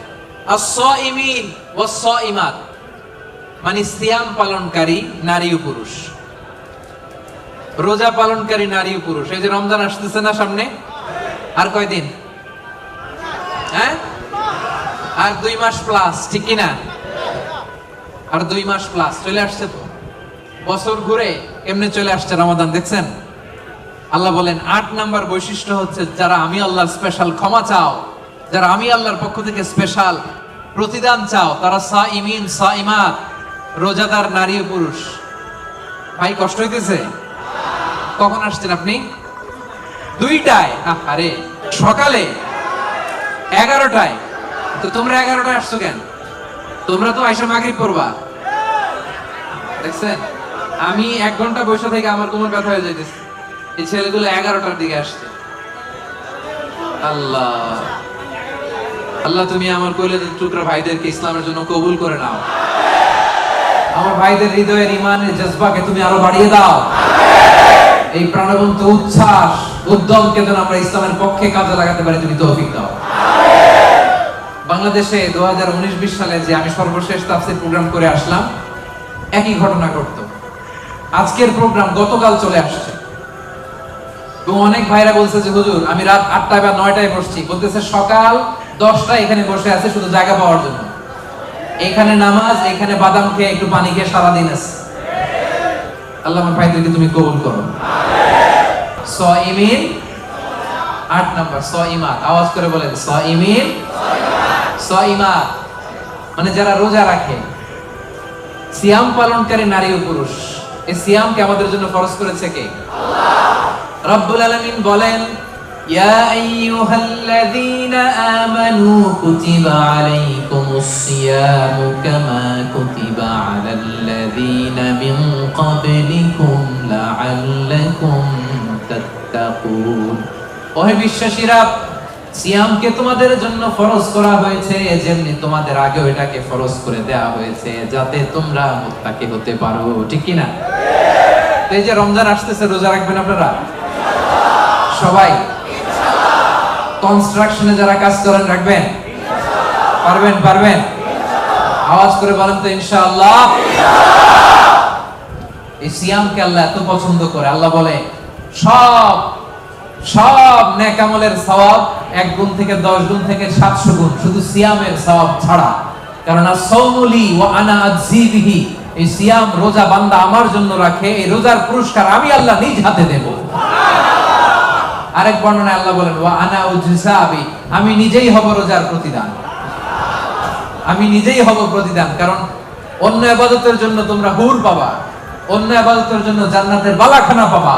[SPEAKER 1] আস-সাইমিন ওয়াস-সাইমাত, মানে সিয়াম পালনকারী নারী ও পুরুষ, রোজা পালনকারী নারী ও পুরুষ। এই যে রমজান আসতেছে না সামনে, আর কয়দিন? হ্যাঁ, আর 2 মাস প্লাস, ঠিক কিনা? আর 2 মাস প্লাস চলে আসছে। তো বছর ঘুরে এমনি চলে আসছে রমাদান, দেখছেন? আল্লাহ বলেন 8 নাম্বার বৈশিষ্ট্য হচ্ছে যারা আমি আল্লাহর স্পেশাল ক্ষমা চাও, যারা আমি আল্লাহর পক্ষ থেকে স্পেশাল প্রতিদান চাও, তারা সাইমিন সাইমাত, রোজাদার নারী ও পুরুষ। ভাই কষ্ট হইতেছে? কখন আসছেন আপনি? 2টায়? আরে সকালে 11টায়। তো তোমরা 11টায় আসছো কেন? তোমরা তো আইসা মাগরিব পড়বা। দেখছেন, আমি 1 ঘন্টা বসে থেকে আমার কোমর ব্যথা হয়ে যাইতেছে। এই ছেলেগুলো 11টার দিকে আসছে। আল্লাহ আল্লাহ, তুমি আমার কলিজার টুকরা ভাইদেরকে ইসলামের জন্য কবুল করে নাও। আমার ভাইদের হৃদয়ের ঈমানের জজবাকে তুমি আরো বাড়িয়ে দাও। এই প্রাণবন্ত উচ্ছ্বাস উদ্যমকে যেন আমরা ইসলামের পক্ষে কাজে লাগাতে পারি, তুমি তৌফিক দাও। বাংলাদেশে 2019-20 সালে যে আমি সর্বশেষ তাফসীর প্রোগ্রাম করে আসলাম, একই ঘটনা ঘটতো। আজকের প্রোগ্রাম গতকাল চলে আসছে এবং অনেক ভাইরা বলছে যে হুজুর আমি রাত 8টায় বা 9টায় বসছি, বলতেছে সকাল 10টায় এখানে বসে আছে শুধু জায়গা পাওয়ার জন্য। এখানে নামাজ, এখানে বাদাম খেয়ে একটু পানি খেয়ে সারাদিন আছে। আল্লাহ আমার ভাইদেরকে তুমি কবুল করো। সাইমিন 8 নাম্বার, সাইমাত। আওয়াজ করে বলেন সাইমিন সাইমাত, মানে যারা রোজা রাখে, সিয়াম পালনকারী নারী ও পুরুষ। এই সিয়ামকে আমাদের জন্য ফরজ করেছে কে? আল্লাহ রাব্বুল আলামিন বলেন, ইয়া আইয়ুহাল্লাযীনা আমানু কুতিবা আলাইকুমুস সিয়ামু কামা কুতিবা আলাল্লাযীনা মিন ক্বাবলিকুম লাআল্লাকুম তাত্তাকুন। ওহে বিশ্বাসীরা, সিয়ামকে তোমাদের জন্য ফরজ করা হয়েছে যেমনি তোমাদের আগেও এটাকে ফরজ করে দেয়া হয়েছে, যাতে তোমরা মুত্তাকি হতে পারো, ঠিক কি না? এই যে রমজান আসতেছে, রোজা রাখবেন আপনারা সবাই? কনস্ট্রাকশনে যারা কাজ করেন রাখবেন? পারবেন? পারবেন? আওয়াজ করে বলেন তো ইনশাআল্লাহ। এই সিয়ামকে আল্লাহ এত পছন্দ করে, আল্লাহ বলে সব সব নেক আমলের সওয়াব 1 গুণ থেকে 10 গুণ থেকে 700 গুণ, শুধু সিয়ামের সওয়াব ছাড়া। কারণ আস-সাওমুলি ওয়া আনা আযী বিহি, এই সিয়াম রোজা বান্দা আমার জন্য রাখে, এই রোজার পুরস্কার আমি আল্লাহ নিজ হাতে দেব। আরেক বর্ণনায় আল্লাহ বলেন ওয়া আনা উজসাবি, আমি নিজেই হব রোজার প্রতিদান, আমি নিজেই হব প্রতিদান। কারণ অন্য ইবাদতের জন্য তোমরা হুর পাবা, অন্য ইবাদতের জন্য জান্নাতের বালাখানা পাবা,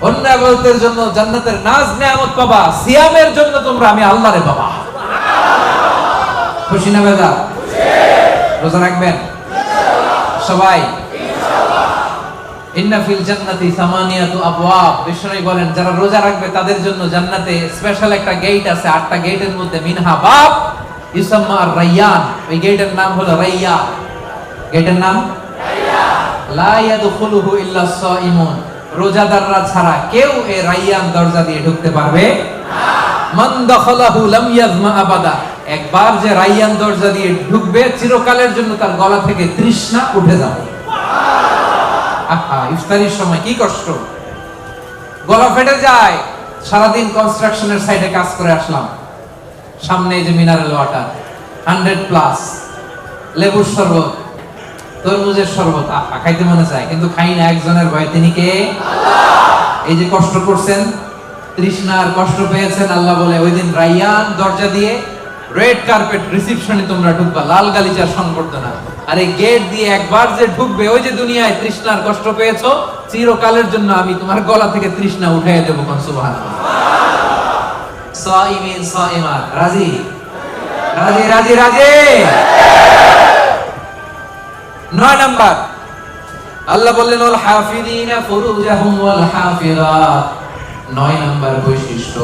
[SPEAKER 1] অন্য ইবাদতের জন্য জান্নাতের নাজ নেয়ামত পাবা, সিয়ামের জন্য তোমরা আমি আল্লাহরে পাবা। খুশি না বেজা? রোজা রাখবেন সবাই? ইন্না ফিল জান্নাতি সামানিয়াতু আবওয়াব, বিশ্বনবী বলেন যারা রোজা রাখবে তাদের জন্য জান্নাতে স্পেশাল একটা গেট আছে, 8টা গেটের মধ্যে মিনহা বাব ইউসাম্মা আর-রায়্যান, ওই গেটের নাম হলো রায়্যান। গেটের নাম রায়্যান। লা ইয়াদখুলুহু ইল্লা সাইমুন, রোজাদাররা ছাড়া কেউ এই রায়্যান দরজা দিয়ে ঢুকতে পারবে না। মান দাখালাহু লাম ইয়াজমা আবাদা, একবার যে রাইয়ান দরজা দিয়ে ঢুকবে চিরকালের জন্য তার গলা থেকে তৃষ্ণা উঠে যাবে। আহা, ইফতারির সময় কি কষ্ট, গলা ফেটে যায়। সারাদিন কনস্ট্রাকশনের সাইডে কাজ করে আসলাম, সামনে যে মিনারেল ওয়াটার 100+, লেবুর শরবত, তরমুজের শরবত, আহা খাইতে মনে চায়, কিন্তু খাই না একজনের ভয়, তিনি কে? আল্লাহ। এই যে কষ্ট করছেন, তৃষ্ণার কষ্ট পেয়েছেন, আল্লাহ বলে ওই দিন রাইয়ান দরজা দিয়ে রেড কার্পেট রিসেপশনে তোমরা ঢুকবা, লাল গালিচার সংবর্ধনা। আর এই গেট দিয়ে একবার যে ঢুকবে, ওই যে দুনিয়ায় তৃষ্ণার কষ্ট পেয়েছো, চিরকালের জন্য আমি তোমার গলা থেকে তৃষ্ণা উঠাইয়া দেবো। কোন সুবহানাল্লাহ। সাইমিন সাইমাত, রাজি রাজি রাজি রাজি। 9 নাম্বার, আল্লাহ বললেন ওয়াল হাফিযিনা ফুরুজাহুম ওয়াল হাফিযাত। 9 নাম্বার বৈশিষ্ট্য,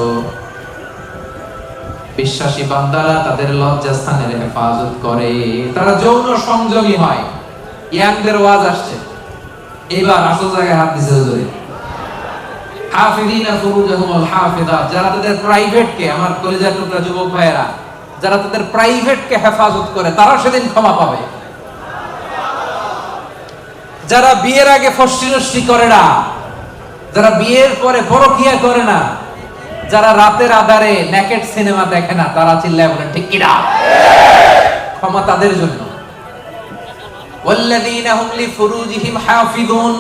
[SPEAKER 1] বিশ্বাসী বান্দারা তাদের লজ্জাস্থানের হেফাজত করে, তারা যৌন সংযমী হয়। ইয়াংদের ওয়াজ আসছে, এবার আসল জায়গায় হাত দিছে হুজুরে। হাফিযিনা ফুরুজাহুম ওয়াল হাফিযাত, যারা তাদের প্রাইভেটকে, আমার কলিজার টুকরা যুবক ভাইয়েরা, যারা তাদের প্রাইভেটকে হেফাজত করে, তারা সেদিন ক্ষমা পাবে। যারা বিয়ের আগে ফষ্টি নষ্টি করে না, যারা বিয়ের পরে পরকিয়া করে না, যারা রাতের আধারে নেকেড সিনেমা দেখে না, তারা চিল্লায় বলেন ঠিক কিনা? ক্ষমা তাদের জন্য। ওয়াল্লাযীনা হুম লিফুরুজিহিম হাফিযুন,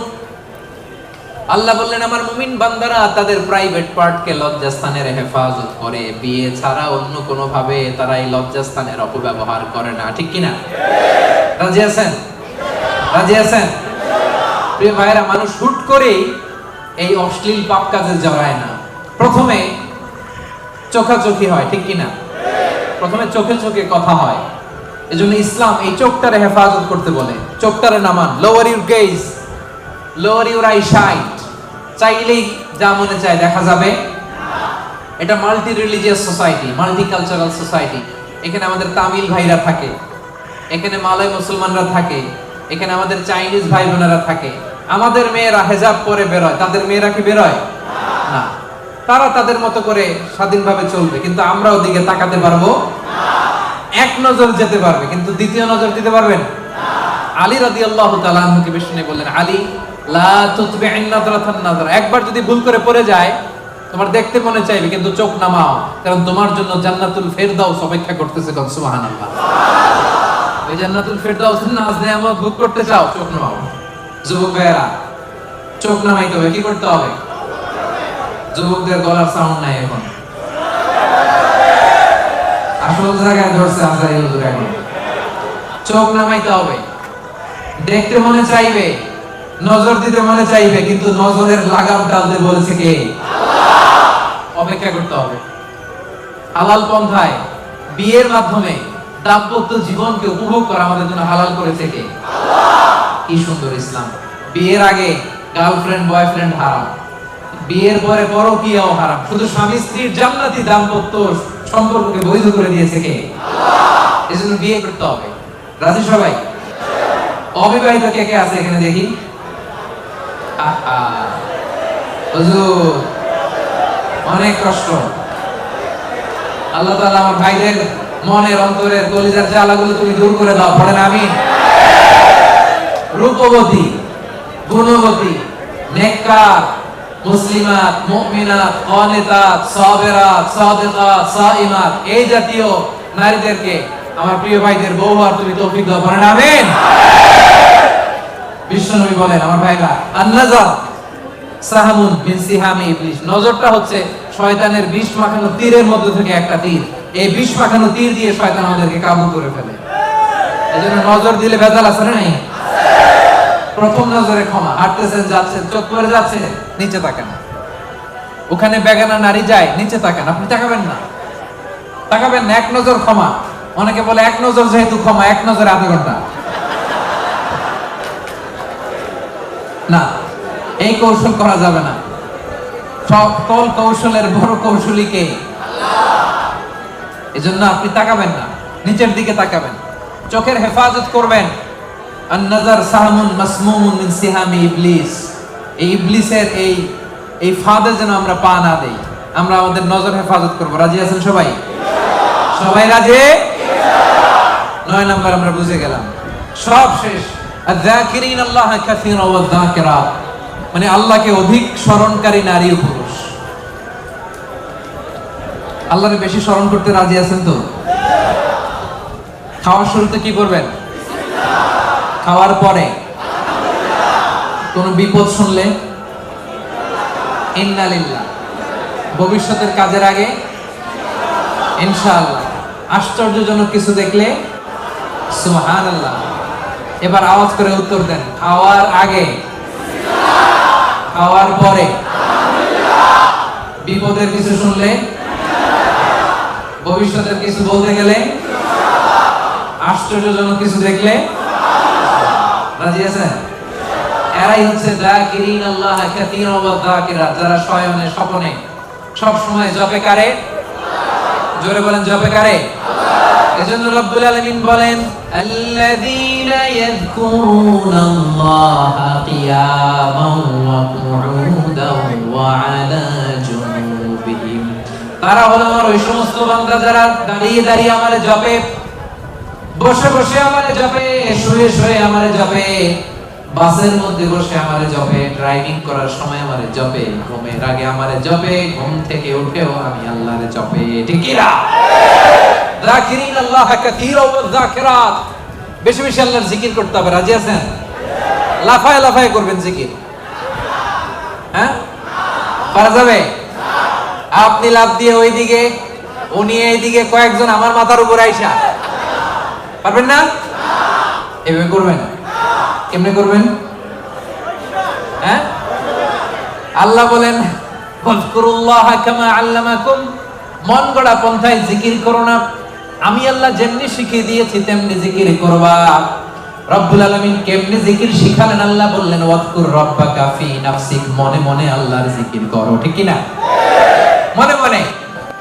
[SPEAKER 1] আল্লাহ বললেন আমার মুমিন বান্দারা তাদের প্রাইভেট পার্টকে লজ্জাস্থানের হেফাজত করে, বিয়ে ছাড়া অন্য কোনো ভাবে তারা এই লজ্জাস্থানের অপব্যবহার করে না, ঠিক কিনা? রাজি আছেন? রাজি আছেন? প্রিয় ভাইরা, মানুষ হুট করেই এই অশ্লীল পাপ কাজে জড়ায় না। প্রথমে চোখাচোখি হয়, ঠিক কিনা? প্রথমে চোখে চোখে কথা হয়। এজন্য ইসলাম এই চোখটারে হেফাজত করতে বলে। চোখটারে নামান, lower your gaze, lower your eye sight. চাইলেই যা মনে চায় দেখা যাবে না। এটা multi religious society, multi cultural society. এখানে আমাদের তামিল ভাইরা থাকে, এখানে মালয় মুসলমানরা থাকে, এখানে আমাদের চাইনিজ ভাই বোনেরা থাকে। আমাদের মেয়েরা হেজাব পরে বেরোয়, তাদের মেয়েরা কি বেরোয় না? তারা তাদের মতো করে স্বাধীনভাবে চলবে, কিন্তু আমরা ওদিকে তাকাতে পারবো না। এক নজর যেতে পারবে, কিন্তু দ্বিতীয় নজর দিতে পারবেন না। আলী রাদিয়াল্লাহু তাআলা আনহুকে বিষ্ণু বললেন, আলী লা তুতবি'ন নাযরাতান নাযরা, একবার যদি ভুল করে পড়ে যায়, তোমার দেখতে মনে চাইবে, কিন্তু চোখ নামাও, কারণ তোমার জন্য জান্নাতুল ফেরদাউস অপেক্ষা করতেছে। কোন সুবহানাল্লাহ। এই জান্নাতুল ফেরদাউসের নাজ নেয়ামত ভোগ করতে চাও, চোখ নামাও। যুবক ভাইরা, চোখ নামাইতে হবে, কি করতে হবে? যুবকদের গলার সাউন্ড নাই এখন, আসল জায়গায় ধরছে আজরাইল হুজুর। এখন চোখ নামাইতে হবে। দেখতে মনে চাইবে, নজর দিতে মনে চাইবে, কিন্তু নজরের লাগাম টানতে বলেছে কে? আল্লাহ। অপেক্ষা করতে হবে। হালাল পন্থায় বিয়ের মাধ্যমে দাম্পত্য জীবনকে উপভোগ করা আমাদের জন্য হালাল করেছে কে? আল্লাহ। কি সুন্দর ইসলাম। বিয়ের আগে গার্লফ্রেন্ড বয়ফ্রেন্ড হারাম, বিয়ের পরে পরকীয়াও হারাম। শুধু স্বামী স্ত্রীর জান্নাতি দাম্পত্য সম্পর্ককে বৈধ করে দিয়েছে কে? আল্লাহ। এজন্য বিয়ে করতে হবে। রাজি সবাই? অবিবাহিত কে কে আছে এখানে দেখি? আহা হুজুর, অনেক কষ্ট। আল্লাহ তাআলা আমার ভাইদের মনের অন্তরের কলিজার জ্বালাগুলো তুমি দূর করে দাও, পড়েন আমিন। রূপবতী, গুণবতী, নেককার, মুসলিমাত, মুমিনাত, কানিতাত, সাবিরাত, সাদিকাত, সাইমাত, এই জাতীয় নারীদেরকে আমার প্রিয় ভাইদের বউ আর তুমি তৌফিক দাও, পড়েন আমিন। বিশ্বনবী বলেন আমার ভাইরা, আন-নাযার সাহামুন মিন সিহামি ইবলিস, নজরটা হচ্ছে শয়তানের বিষ মাখানো তীরের মধ্যে থেকে একটা তীর। এই বিষ মাখানো তীর দিয়ে শয়তান আমাদেরকে কাবু করে ফেলে। এজন্য নজর দিলে ভেজাল আছে না নাই? প্রথম নজরে ক্ষমা। হাঁটতেছেন, যাচ্ছেন, চোখ পড়ে যাচ্ছে, নিচে তাকান। ওখানে বেগানা নারী যায়, নিচে তাকান, আপনি তাকাবেন না, তাকাবেন না। এক নজর ক্ষমা। অনেকে বলে এক নজর যেহেতু ক্ষমা, এক নজরে আধা ঘন্টা। না, এই কৌশল করা যাবে না। সকল কৌশলের বড় কৌশলী কে? আল্লাহ। এজন্য আপনি তাকাবেন না, নিচের দিকে তাকাবেন, চোখের হেফাজত করবেন। আন-নাযার সাহামুন মাসমুমুন মিন সিহামি ইবলিস, এই ইবলিসের এই ফাঁদে যেন আমরা পা না দেই। আমরা আমাদের নজর হেফাজত করব। রাজি আছেন সবাই? সবাই রাজি? 9 নাম্বার আমরা বুঝে গেলাম, সব শেষ। আয-যাকিরিন আল্লাহ কাসীরা ওয়ায-যাকিরাত, মানে আল্লাহকে অধিক স্মরণকারী নারী ও পুরুষ। আল্লাহকে বেশি স্মরণ করতে রাজি আছেন তো? খাওয়ার শুরুতে কি করবেন? খাওয়ার পরে কোন বিপদ শুনলে ইন্না লিল্লাহ, ভবিষ্যতের কাজের আগে ইনশাআল্লাহ, আশ্চর্যজনক কিছু দেখলে সুবহানাল্লাহ। এবার আওয়াজ করে উত্তর দেন, খাওয়ার আগে, খাওয়ার পরে, বিপদের কিছু শুনলে, ভবিষ্যতের কিছু বলতে গেলে, আশ্চর্যজনক কিছু দেখলে। রাজি আছেন? এরাই হচ্ছে যাকিরিন আল্লাহ কাসীরা ওয়া যাকিরাত, যারা শয়নে স্বপনে সব সময় জপে কারে, জোরে বলেন জপে কারে। এজন্য রব্বুল আলামিন বলেন আল্লাযীনা ইয়াযকুরুনাল্লাহা কিয়ামান ওয়া কুউদান ওয়া আলা জুনুবিহিম, তারা হলো আমার ওই সমস্ত বান্দা যারা দাঁড়িয়ে দাঁড়িয়ে আমারে জপে, বসে বসে আমারে জপে, শুয়ে শুয়ে আমারে জপে, বাসের মধ্যে বসে আমারে জপে, ড্রাইভিং করার সময় আমারে জপে, ঘুমের আগে আমারে জপে, ঘুম থেকে উঠেও আমি আল্লাহরে জপে। ঠিক কি না? যাকিরিন আল্লাহ কাসীরা ওয়া যাকিরাত, বেশি বেশি আল্লাহর জিকির করতে হবে। রাজি আছেন? লাফায় লাফায় করবেন জিকির। হ্যাঁ, পারা যাবে? আপনি লাফ দিয়ে ওইদিকে, উনি এইদিকে, কয়েকজন আমার মাথার উপর আইসা, পারবেন না? এভাবে করবেন। কেমনে করবেন? হ্যাঁ, আল্লাহ বলেন ওয়াজকুরুল্লাহা কামা আল্লামাকুম, মন গড়া পন্থায় জিকির করো না, আমি আল্লাহ যেমনি শিখিয়ে দিয়েছি তেমনি জিকির করবা। রব্বুল আলামিন কেমনে জিকির শিখালেন? আল্লাহ বললেন ওয়াজকুর রাব্বাকা ফি নাফসিক, মনে মনে আল্লাহর জিকির করো। ঠিক কি না? মনে মনে।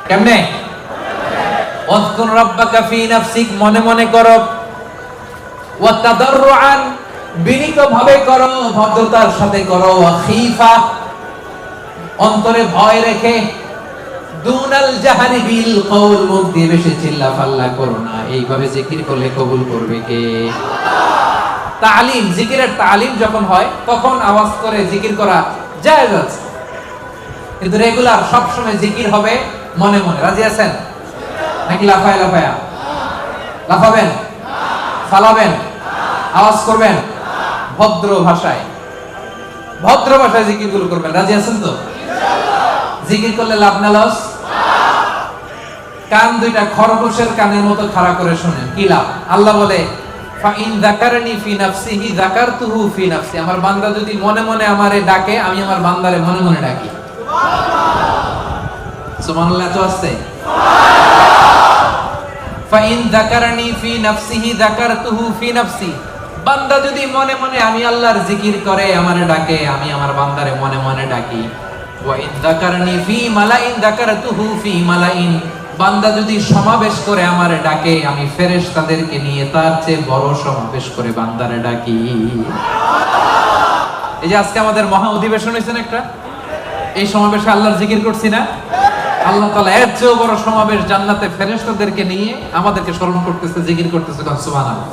[SPEAKER 1] কেমনে? ওয়াজকুর রাব্বাকা ফি নাফসিক, মনে মনে করো, ওয়া তাদাররুআন, বিনীতভাবে করো, ভদ্রতার সাথে করো, ওয়া খীফা, অন্তরে ভয় রেখে, দুনাল জাহরি বিল কওল, মুখ দিয়ে বেশি চিল্লাফাল্লা করো না। এইভাবে জিকির করলে কবুল করবে কে? তালিম, জিকিরের তালিম যখন হয় তখন আওয়াজ করে জিকির করা জায়েজ আছে, কিন্তু রেগুলার সব সময় জিকির হবে মনে মনে। রাজি আছেন নাকি লাফায় লাফায়া? লাফাবেন, ফালাবেন, আওয়াজ করবেন, ভদ্র ভাষায়, ভদ্র ভাষায় জিকিরগুলো করবেন। রাজি আছেন তো? জিকির করলে লাভ না লস? কান দুইটা খরগোশের কানের মতো খাড়া করে শুনেন, কি লাভ? আল্লাহ বলে ফাইন যাকারনি ফি নাফসিহি যাকারতুহু ফি নাফসি, আমার বান্দা যদি মনে মনে আমারে ডাকে, আমি আমার বান্দারে মনে মনে ডাকি। সুবহানাল্লাহ। তো আছে ফাইন যাকারনি ফি নাফসিহি যাকারতুহু ফি নাফসি, বান্দা যদি মনে মনে আমি আল্লাহর জিকির করে আমারে ডাকে, আমি আমার বান্দারে মনে মনে ডাকি। ওয়া ইন যাকারনি ফি মালাইন যাকারতুহু ফি মালাইন, বান্দা যদি সমাবেশ করে আমারে ডাকে, আমি ফেরেশতাদেরকে নিয়ে তার চেয়ে বড় সমাবেশ করে বান্দারে ডাকি। এই যে আজকে আমাদের মহা অধিবেশন হয়েছে একটা, এই সমাবেশে আল্লাহর জিকির করছি না? আল্লাহ তাআলা এর চেয়ে বড় সমাবেশ জান্নাতে ফেরেশতাদেরকে নিয়ে আমাদেরকে স্মরণ করতেছে, জিকির করতেছে। সুবহানাল্লাহ।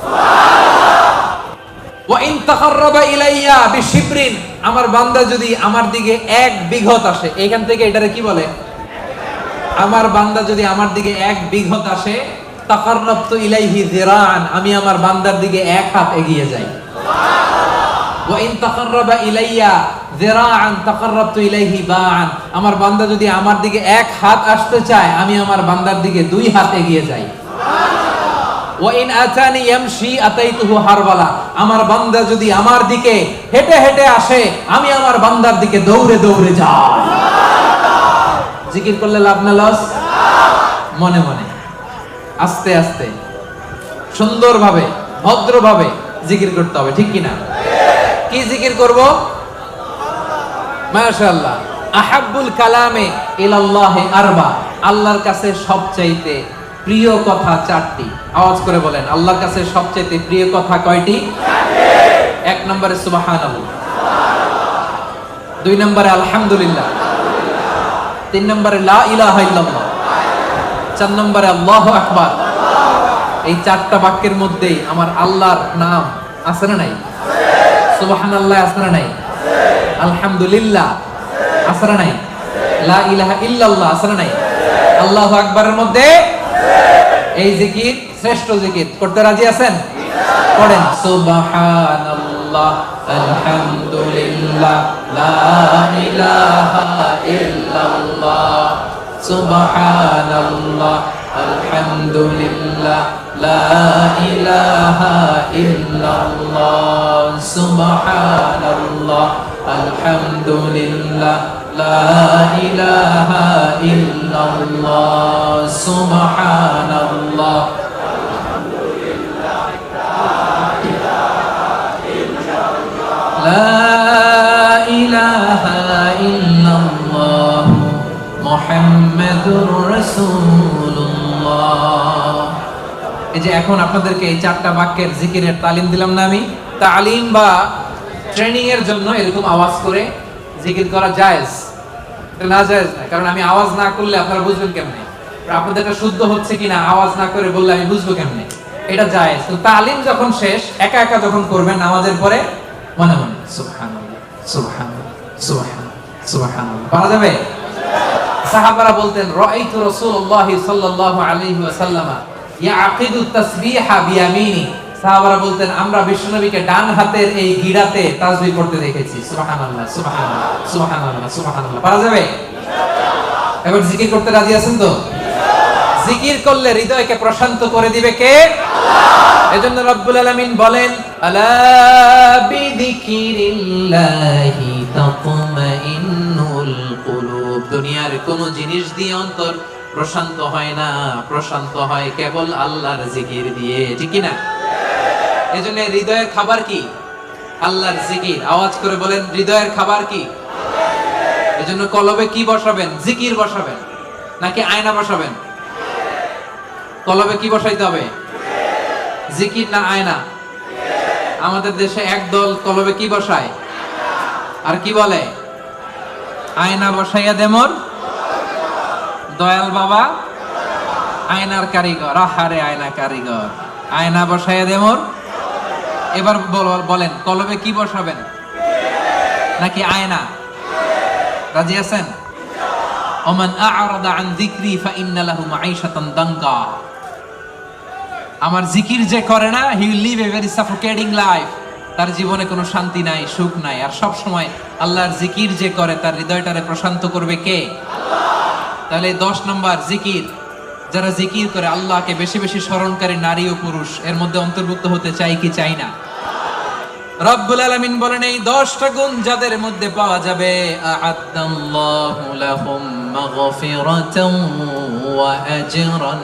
[SPEAKER 1] ওয়া ইন তাকাররাবা ইলাইয়া বিশিবরিন, আমার বান্দা যদি আমার দিকে 1 বিঘত আসে, এখান থেকে এটারে কি বলে? আমার বান্দা যদি আমার দিকে 1 বিঘত আসে, তাকাররাবতু ইলাইহি যিরাআন, আমি আমার বান্দার দিকে 1 হাত এগিয়ে যাই। ওয়া ইন তাকাররাবা ইলাইয়া যিরাআন তাকাররাবতু ইলাইহি বাআন, আমার বান্দা যদি আমার দিকে 1 হাত আসতে চায়, আমি আমার বান্দার দিকে 2 হাত এগিয়ে যাই। ওয়া ইন আতানি ইয়ামশি আতাইতুহু হারওয়ালা, আমার বান্দা যদি আমার দিকে হেঁটে হেঁটে আসে, আমি আমার বান্দার দিকে দৌড়ে দৌড়ে যাই। জিকির করলে লাভ না লস? মনে মনে, আস্তে আস্তে, সুন্দরভাবে, ভদ্রভাবে জিকির করতে হবে। ঠিক কি না? কি জিকির করব? মাশাআল্লাহ। আহাব্বুল কালামে ইলাল্লাহি আরবা, আল্লাহর কাছে সবচাইতে প্রিয় কথা 4টি। আওয়াজ করে বলেন, আল্লাহর কাছে সবচাইতে প্রিয় কথা কয়টি? 1 নম্বরে সুবহানাল্লাহ, 2 নম্বরে আলহামদুলিল্লাহ, তিন নম্বরে লা ইলাহা ইল্লাল্লাহ, চার নম্বরে আল্লাহু আকবার। এই চারটা বাক্যের মধ্যেই আমার আল্লাহর নাম আছে না নাই? সুবহানাল্লাহ আছে না নাই? আলহামদুলিল্লাহ আছে না নাই? লা ইলাহা ইল্লাল্লাহ আছে না নাই? আল্লাহু আকবারের মধ্যে এই জিকির শ্রেষ্ঠ জিকির। করতে রাজি আছেন? পড়েন সুবহানাল্লাহ আলহামদুলিল্লাহ লা ইলাহা ইল্লাল্লাহ, সুবহানাল্লাহ আলহামদুলিল্লাহ লা ইলাহা ইল্লাল্লাহ, সুবহানাল্লাহ আলহামদুলিল্লাহ লা ইলাহা ইল্লাল্লাহ, সুবহানাল্লাহ লা ইলাহা ইল্লাল্লাহ মুহাম্মাদুর রাসূলুল্লাহ। এই যে এখন আপনাদেরকে এই চারটা বাক্যের জিকিরের তালিম দিলাম না আমি? তালিম বা ট্রেনিং এর জন্য এরকম আওয়াজ করে জিকির করা জায়েজ, এটা না জায়েজ না। কারণ আমি আওয়াজ না করলে আপনারা বুঝবেন কেমনে? আপনাদের এটা শুদ্ধ হচ্ছে কিনা আওয়াজ না করে বললে আমি বুঝবো কেমনে? এটা জায়েজ। তো তালিম যখন শেষ, একা একা যখন করবেন নামাজের পরে মনে মনে সুবহানাল্লাহ সুবহানাল্লাহ সুবহানাল্লাহ সুবহানাল্লাহ পারা যাবে? সাহাবারা বলতেন রাআইতু রাসূলুল্লাহ সাল্লাল্লাহু আলাইহি ওয়াসাল্লাম ইয়াকিদু তাসবিহা বিয়ামিনি। সাহাবারা বলতেন আমরা বিশ্বনবীকে ডান হাতের এই গিরাতে তাসবিহ করতে দেখেছি। সুবহানাল্লাহ সুবহানাল্লাহ সুবহানাল্লাহ সুবহানাল্লাহ পারা যাবে? এবার জিকির করতে রাজি আছেন তো? জিকির করলে হৃদয়কে প্রশান্ত করে দিবে কে? আল্লাহ। এজন্য রব্বুল আলামিন বলেন আলা বিযিকিরিল্লাহি তাতমাইন্নুল কুলুব। দুনিয়ার কোন জিনিস দিয়ে অন্তর প্রশান্ত হয় না, প্রশান্ত হয় কেবল আল্লাহর জিকির দিয়ে, ঠিক কি না? এজন্য হৃদয়ের খাবার কি? আল্লাহর জিকির। আওয়াজ করে বলেন হৃদয়ের খাবার কি? এজন্য কলবে কি বসাবেন? জিকির বসাবেন নাকি আয়না বসাবেন? কলবে কি বসাইতে হবে? জিকির না আয়না? আমাদের দেশে একদল কলবে কি বসায় আর কি বলে? আয়না বসাইয়া দেমর দয়াল বাবা আয়নার কারিগর। আহারে আয়না কারিগর, আয়না বসাইয়া দেমর। এবার বলেন কলবে কি বসাবেন নাকি আয়না? রাজি আছেন? ওমান আ'রাদা আন যিকরি ফাইন্না লাহু মাঈশাতান দাঙ্কা। আমার জিকির যে করে না, he will live a very suffocating life. তার জীবনে কোনো শান্তি নাই, সুখ নাই। আর সব সময় আল্লাহর জিকির যে করে তার হৃদয়টারে প্রশান্ত করবে কে? আল্লাহ। তাহলে 10 নম্বর জিকির, যারা জিকির করে আল্লাহকে বেশি বেশি স্মরণকারী নারী ও পুরুষ এর মধ্যে অন্তর্ভুক্ত হতে চাই কি চাই না? রব্বুল আলামিন বলেন এই 10টা গুণ যাদের মধ্যে পাওয়া যাবে আ'আদাল্লাহু লাহুম মাগফিরাতান ওয়া আজরান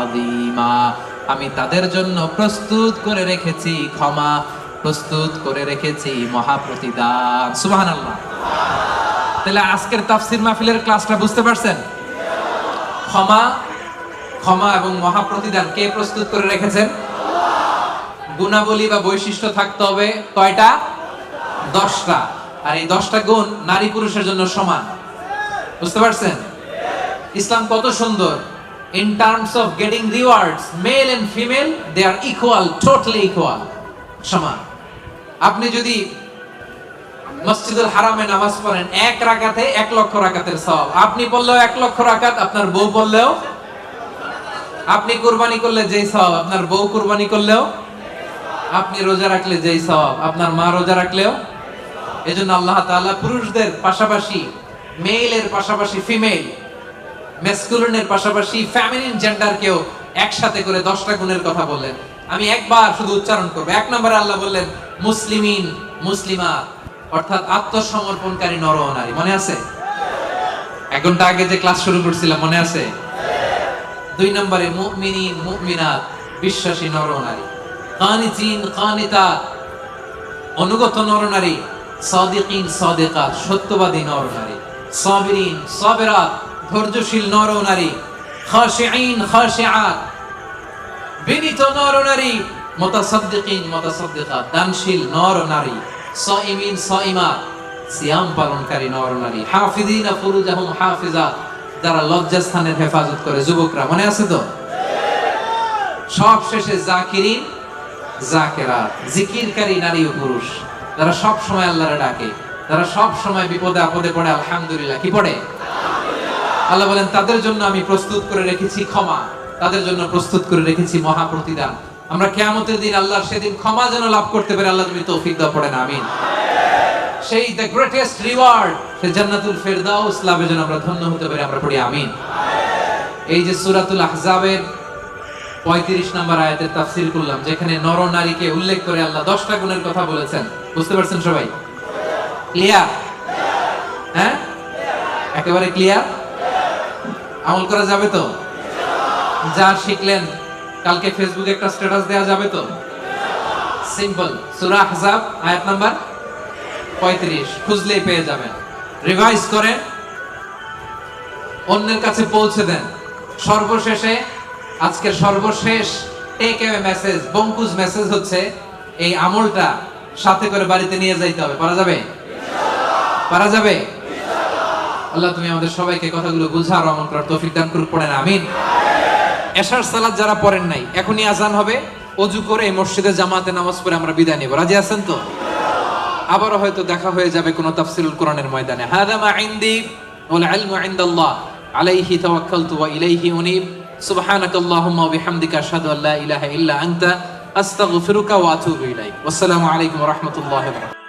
[SPEAKER 1] আযীমা। আমি তাদের জন্য প্রস্তুত করে রেখেছি ক্ষমা, প্রস্তুত করে রেখেছি মহাপ্রতিদান। সুবহানাল্লাহ। তাহলে আজকের তাফসীর মাহফিলের ক্লাসটা বুঝতে পারছেন? ক্ষমা, ক্ষমা এবং মহাপ্রতিদান কে প্রস্তুত করে রেখেছেন? গুণাবলী বা বৈশিষ্ট্য থাকতে হবে কয়টা? 10টা। আর এই 10টা গুণ নারী পুরুষের জন্য সমান। বুঝতে পারছেন? ইসলাম কত সুন্দর। In terms of getting rewards, male and female, they are equal, totally equal. সমান। আপনি যদি মসজিদুল হারামে নামাজ পড়েন 1 রাকাতে 1 লক্ষ রাকাতের সওয়াব। আপনি পড়লেও 1 লক্ষ রাকাত, আপনার বউ পড়লেও। আপনি কুরবানি করলে যেই সওয়াব, আপনার বউ কুরবানি করলেও। আপনি রোজা রাখলে যেই সওয়াব, আপনার মা রোজা রাখলেও। এজন্য আল্লাহ তাআলা পুরুষদের পাশাপাশি মেইলের পাশাপাশি ফিমেল, ম্যাসকুলিনের পাশাপাশি ফেমিনিন জেন্ডারকেও একসাথে করে 10টা গুণের কথা বললেন। আমি একবার শুধু উচ্চারণ করব। 1 নম্বরে আল্লাহ বললেন মুসলিমিন, মুসলিমাত, অর্থাৎ আত্মসমর্পণকারী নর ও নারী। মনে আছে? 1 ঘন্টা আগে যে ক্লাস শুরু করছিলাম মনে আছে? 2 নম্বরে মুমিনিন, মুমিনাত, বিশ্বাসী নর ও নারী। কানিতিন, কানিতাত, অনুগত নর ও নারী। সাদিকিন, সাদিকাত, সত্যবাদী নর ও নারী। সাবিরিন, সাবিরাত, ধৈর্যশীল নর ও নারী। খাশিঈন, খাশিআত, বিনীত নর ও নারী। মুতাসাদ্দিকিন, মুতাসাদ্দিকাত, দানশীল নর ও নারী। সাইমিন, সাইমাত, সিয়াম পালনকারী নর-নারী, হাফিজিনা ফুরুজাহুম হাফিজাত, যারা লজ্জাস্থানের হেফাজত করে, যুবকরা মনে আছে তো? সব শেষে জাকিরিন জাকিরাত, জিকিরকারী নারী ও পুরুষ, যারা সব সময় আল্লাহরে ডাকে, যারা সব সময় বিপদে আপদে পড়ে আলহামদুলিল্লাহ কি পড়ে? আল্লাহ বলেন তাদের জন্য আমি প্রস্তুত করে রেখেছি ক্ষমা, তাদের জন্য প্রস্তুত করে রেখেছি মহা প্রতিদান। আমরা কিয়ামতের দিন আল্লাহর সেদিন ক্ষমা যেন লাভ করতে পারি, আল্লাহ তুমি তৌফিক দাও, পড়েন আমিন। সেই দ্য গ্রেটেস্ট রিওয়ার্ড, সেই জান্নাতুল ফেরদাউস লাভে যেন আমরা ধন্য হতে পারি, আমরা পড়ি আমিন। এই যে সূরাতুল আহজাবের 35 নম্বর আয়াতের তাফসীর করলাম, যেখানে নর নারীকে উল্লেখ করে আল্লাহ 10টা গুণের কথা বলেছেন। বুঝতে পারছেন সবাই? ক্লিয়ার? হ্যাঁ, একেবারে ক্লিয়ার। আমল করা যাবে তো? যা শিখলেন কালকে ফেসবুকে একটা স্ট্যাটাস দেওয়া যাবে তো? সিম্পল, সূরা আহজাব আয়াত নাম্বার 35 খুঁজলেই পেয়ে যাবেন। রিভাইজ করেন, অন্যের কাছে পৌঁছে দেন। সর্বশেষে আজকের সর্বশেষ টেক অ্যাওয়ে মেসেজ, বঙ্কুজ মেসেজ হচ্ছে এই আমলটা সাথে করে বাড়িতে নিয়ে যাইতে হবে। পারা যাবে? পারা যাবে? আল্লাহ তুমি আমাদের সবাইকে কথাগুলো বুঝা আর আমল করার তৌফিক দান করুন, পড়েন আমিন। এশার সালাত যারা পড়েন নাই, এখনই আজান হবে, ওযু করে এই মসজিদে জামাতে নামাজ পড়ে আমরা বিদায় নিব। রাজি আছেন তো? আবারও হয়তো দেখা হয়ে যাবে কোন তাফসীরুল কোরআনের ময়দানে। হাযা মা ইনদি ওয়াল ইলমু ইনদাল্লাহ আলাইহি তাওয়াক্কালতু ওয়া ইলাইহি উনীব। সুবহানাকাল্লাহুম্মা ওয়া বিহামদিকা আশহাদু আল্লা ইলাহা ইল্লা আনতা আস্তাগফিরুকা ওয়া আতুবু ইলাইক। ওয়াসসালামু আলাইকুম ওয়া রাহমাতুল্লাহি ওয়া বারাকাতুহু।